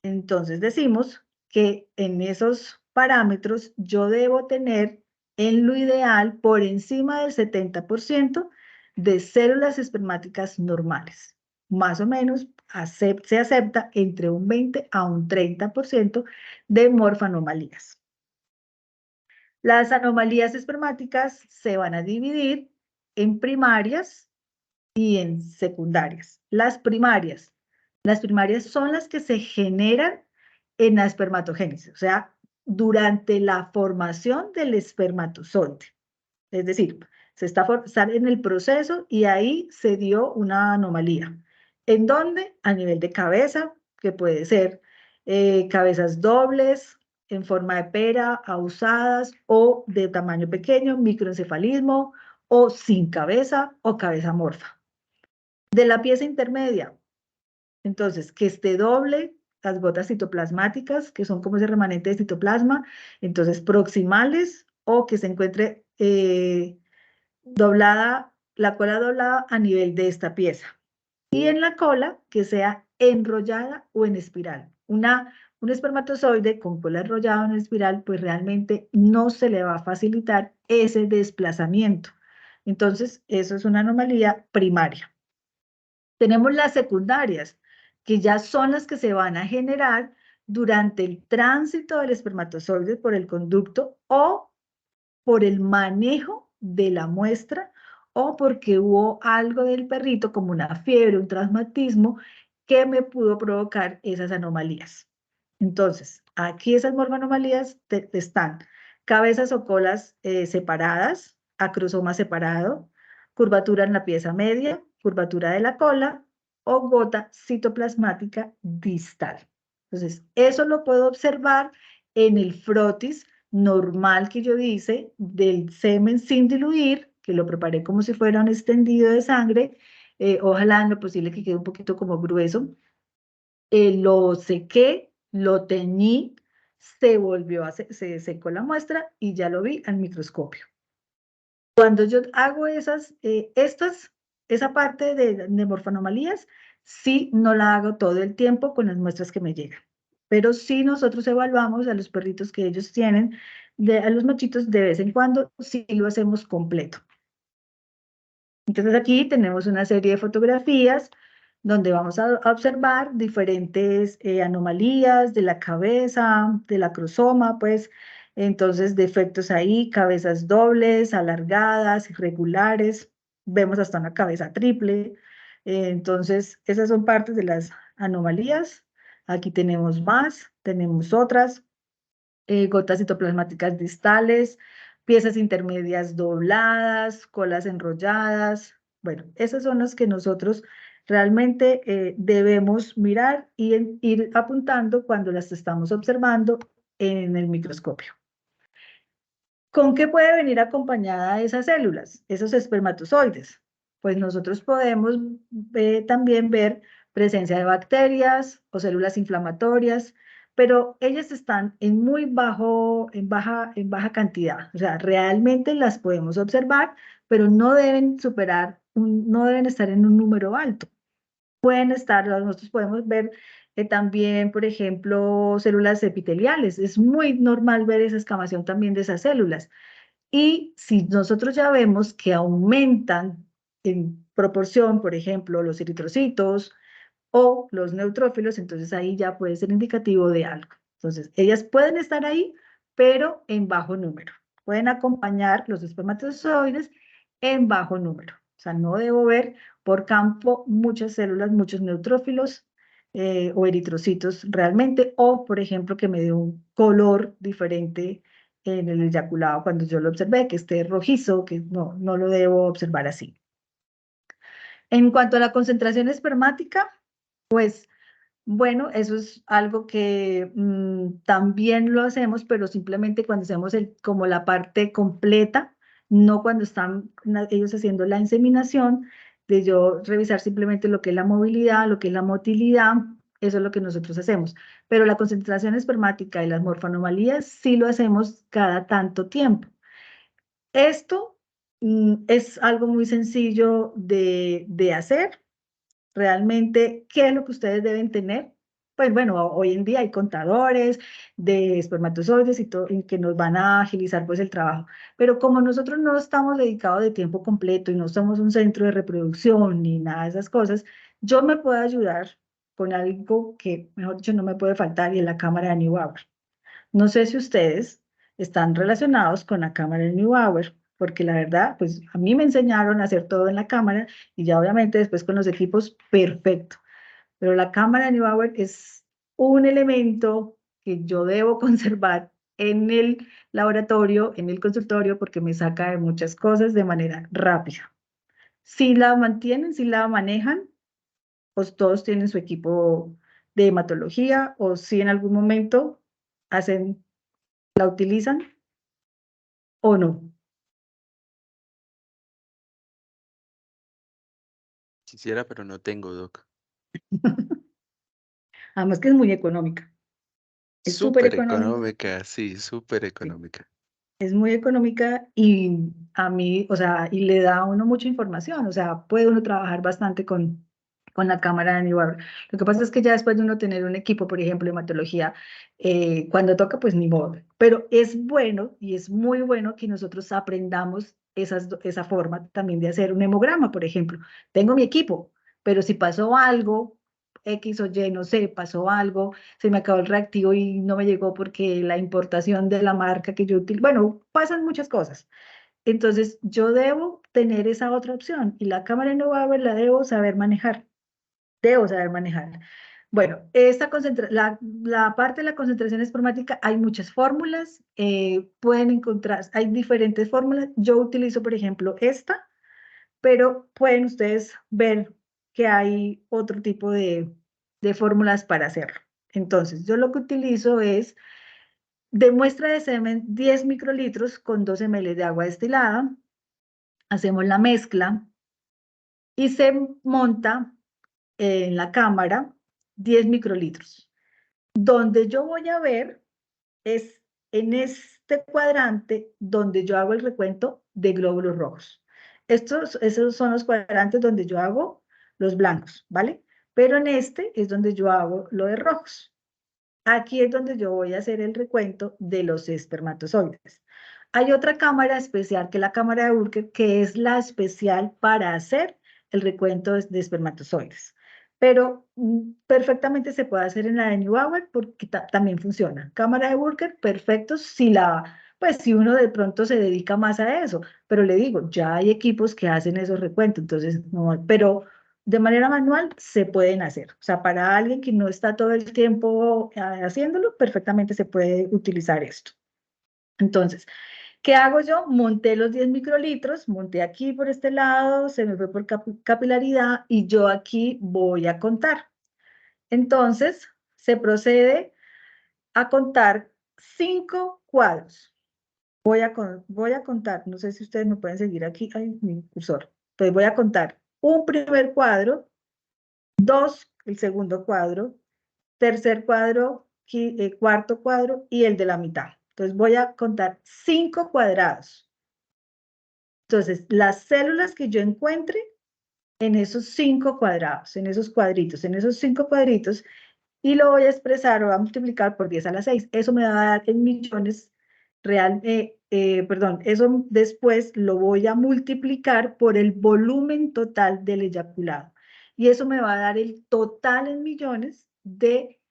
Entonces decimos que en esos parámetros yo debo tener en lo ideal por encima del 70% de células espermáticas normales. Más o menos se acepta entre un 20 a un 30% de morfanomalías. Las anomalías espermáticas se van a dividir en primarias y en secundarias. Las primarias son las que se generan en la espermatogénesis, o sea, durante la formación del espermatozoide. Es decir, se está en el proceso y ahí se dio una anomalía. ¿En dónde? A nivel de cabeza, que puede ser cabezas dobles, en forma de pera, ahusadas o de tamaño pequeño, microencefalismo o sin cabeza o cabeza morfa. De la pieza intermedia, entonces, que esté doble, las gotas citoplasmáticas, que son como ese remanente de citoplasma, entonces proximales o que se encuentre doblada, la cola doblada a nivel de esta pieza. Y en la cola, que sea enrollada o en espiral. Un espermatozoide con cola enrollada o en espiral, pues realmente no se le va a facilitar ese desplazamiento. Entonces, eso es una anomalía primaria. Tenemos las secundarias, que ya son las que se van a generar durante el tránsito del espermatozoide por el conducto o por el manejo de la muestra o porque hubo algo del perrito como una fiebre, un traumatismo que me pudo provocar esas anomalías. Entonces, aquí esas morfanomalías están cabezas o colas separadas, acrosoma separado, curvatura en la pieza media, curvatura de la cola o gota citoplasmática distal. Entonces, eso lo puedo observar en el frotis normal que yo hice del semen sin diluir, que lo preparé como si fuera un extendido de sangre, ojalá en lo posible que quede un poquito como grueso, lo sequé, lo teñí, se secó la muestra y ya lo vi al microscopio. Cuando yo hago esa parte de morfanomalías, sí no la hago todo el tiempo con las muestras que me llegan. Pero sí nosotros evaluamos a los perritos que ellos tienen, a los machitos de vez en cuando, sí lo hacemos completo. Entonces aquí tenemos una serie de fotografías donde vamos a observar diferentes anomalías de la cabeza, del acrosoma, pues, entonces defectos ahí, cabezas dobles, alargadas, irregulares, vemos hasta una cabeza triple. Entonces, esas son partes de las anomalías. Aquí tenemos más, tenemos otras, gotas citoplasmáticas distales, piezas intermedias dobladas, colas enrolladas. Bueno, esas son las que nosotros realmente debemos mirar y ir apuntando cuando las estamos observando en el microscopio. ¿Con qué puede venir acompañada esas células, esos espermatozoides? Pues nosotros podemos también ver presencia de bacterias o células inflamatorias, pero ellas están en en baja cantidad. O sea, realmente las podemos observar, pero no deben no deben estar en un número alto. Pueden estar, nosotros podemos ver también, por ejemplo, células epiteliales. Es muy normal ver esa escamación también de esas células. Y si nosotros ya vemos que aumentan en proporción, por ejemplo, los eritrocitos o los neutrófilos, entonces ahí ya puede ser indicativo de algo. Entonces, ellas pueden estar ahí, pero en bajo número. Pueden acompañar los espermatozoides en bajo número. O sea, no debo ver por campo muchas células, muchos neutrófilos o eritrocitos realmente, o por ejemplo que me dé un color diferente en el eyaculado cuando yo lo observé, que esté rojizo, que no lo debo observar así. En cuanto a la concentración espermática, pues bueno, eso es algo que también lo hacemos, pero simplemente cuando hacemos como la parte completa, no cuando están ellos haciendo la inseminación, de yo revisar simplemente lo que es la movilidad, lo que es la motilidad, eso es lo que nosotros hacemos. Pero la concentración espermática y las morfanomalías sí lo hacemos cada tanto tiempo. Esto es algo muy sencillo de hacer. Realmente, ¿qué es lo que ustedes deben tener? Pues bueno, hoy en día hay contadores de espermatozoides y todo, y que nos van a agilizar pues el trabajo. Pero como nosotros no estamos dedicados de tiempo completo y no somos un centro de reproducción ni nada de esas cosas, yo me puedo ayudar con algo que, mejor dicho, no me puede faltar y es la cámara de Neubauer. No sé si ustedes están relacionados con la cámara de Neubauer, porque la verdad, pues a mí me enseñaron a hacer todo en la cámara y ya obviamente después con los equipos, perfecto. Pero la cámara de Neubauer es un elemento que yo debo conservar en el laboratorio, en el consultorio, porque me saca de muchas cosas de manera rápida. Si la mantienen, si la manejan, pues todos tienen su equipo de hematología o si en algún momento la utilizan o no. Quisiera, pero no tengo, Doc. Además que es muy económica. Es súper Súper económica. económica, sí, súper Sí. económica. Es muy económica y a mí, o sea, y le da a uno mucha información, o sea, puede uno trabajar bastante con la cámara de Neubauer. Lo que pasa es que ya después de uno tener un equipo, por ejemplo, de hematología, cuando toca, pues ni modo. Pero es bueno y es muy bueno que nosotros aprendamos esa forma también de hacer un hemograma, por ejemplo. Tengo mi equipo, pero si pasó algo X o Y, no sé, pasó algo, se me acabó el reactivo y no me llegó porque la importación de la marca que yo utilizo, bueno, pasan muchas cosas. Entonces, yo debo tener esa otra opción y la cámara Innovable la debo saber manejar. Debo saber manejar. Bueno, la parte de la concentración espermática, hay muchas fórmulas, pueden encontrar, hay diferentes fórmulas. Yo utilizo, por ejemplo, esta, pero pueden ustedes ver que hay otro tipo de fórmulas para hacerlo. Entonces, yo lo que utilizo es de muestra de semen 10 microlitros con 2 ml de agua destilada. Hacemos la mezcla y se monta en la cámara 10 microlitros. Donde yo voy a ver es en este cuadrante donde yo hago el recuento de glóbulos rojos. Esos son los cuadrantes donde yo hago los blancos, ¿vale? Pero en este es donde yo hago lo de rojos. Aquí es donde yo voy a hacer el recuento de los espermatozoides. Hay otra cámara especial, que es la cámara de Burke, que es la especial para hacer el recuento de espermatozoides. Pero perfectamente se puede hacer en la de Neubauer porque también funciona. Cámara de Burke, perfecto, pues si uno de pronto se dedica más a eso. Pero le digo, ya hay equipos que hacen esos recuentos, entonces no, pero de manera manual se pueden hacer. O sea, para alguien que no está todo el tiempo haciéndolo, perfectamente se puede utilizar esto. Entonces, ¿qué hago yo? Monté los 10 microlitros, monté aquí por este lado, se me fue por capilaridad y yo aquí voy a contar. Entonces, se procede a contar 5 cuadros. Voy a contar, no sé si ustedes me pueden seguir aquí, ay, mi cursor. Entonces voy a contar un primer cuadro, 2, el segundo cuadro, tercer cuadro, cuarto cuadro y el de la mitad. Entonces voy a contar 5 cuadrados. Entonces, las células que yo encuentre en esos 5 cuadrados, en esos cuadritos, en esos 5 cuadritos, y lo voy a expresar o a multiplicar por 10 a la 6. Eso me va a dar en millones perdón, eso después lo voy a multiplicar por el volumen total del eyaculado. Y eso me va a dar el total en millones de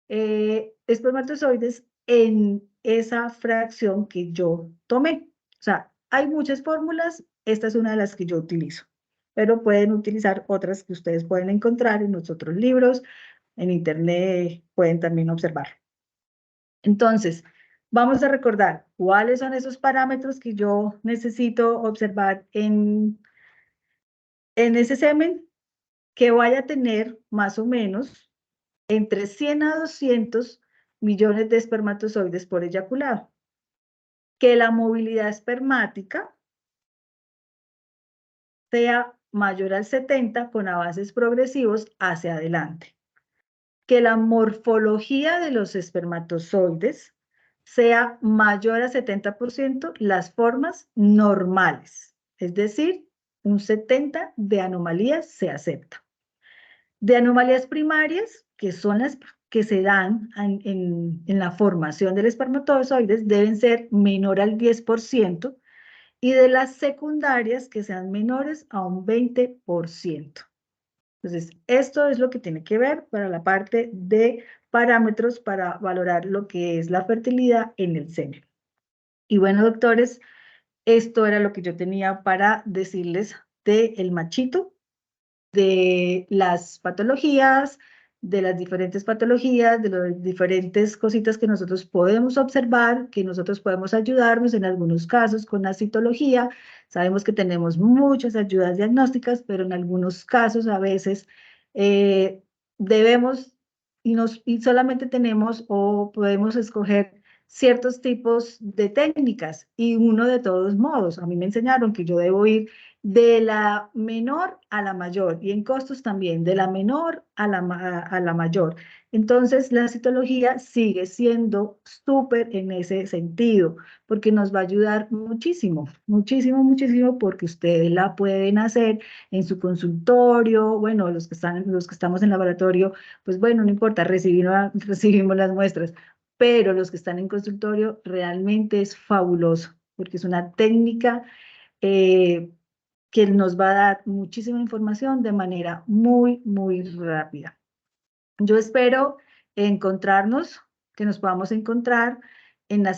espermatozoides en esa fracción que yo tomé. O sea, hay muchas fórmulas, esta es una de las que yo utilizo, pero pueden utilizar otras que ustedes pueden encontrar en los otros libros, en internet, pueden también observar. Entonces, vamos a recordar cuáles son esos parámetros que yo necesito observar en ese semen, que vaya a tener más o menos entre 100 a 200 millones de espermatozoides por eyaculado. Que la movilidad espermática sea mayor al 70 con avances progresivos hacia adelante. Que la morfología de los espermatozoides sea mayor a 70% las formas normales, es decir, un 70 de anomalías se acepta. De anomalías primarias, que son las que se dan en la formación del espermatozoides, deben ser menor al 10%, y de las secundarias que sean menores a un 20%. Entonces, esto es lo que tiene que ver para la parte de parámetros para valorar lo que es la fertilidad en el semen. Y bueno, doctores, esto era lo que yo tenía para decirles del machito, de las patologías, de las diferentes patologías, de las diferentes cositas que nosotros podemos observar, que nosotros podemos ayudarnos en algunos casos con la citología. Sabemos que tenemos muchas ayudas diagnósticas, pero en algunos casos a veces debemos y solamente tenemos o podemos escoger ciertos tipos de técnicas y uno de todos modos. A mí me enseñaron que yo debo ir de la menor a la mayor y en costos también, de la menor a la mayor. Entonces, la citología sigue siendo súper en ese sentido, porque nos va a ayudar muchísimo, muchísimo, muchísimo, porque ustedes la pueden hacer en su consultorio, bueno, los que estamos en laboratorio, pues bueno, no importa, recibimos las muestras, pero los que están en consultorio realmente es fabuloso, porque es una técnica que nos va a dar muchísima información de manera muy, muy rápida. Yo espero encontrarnos, que nos podamos encontrar en la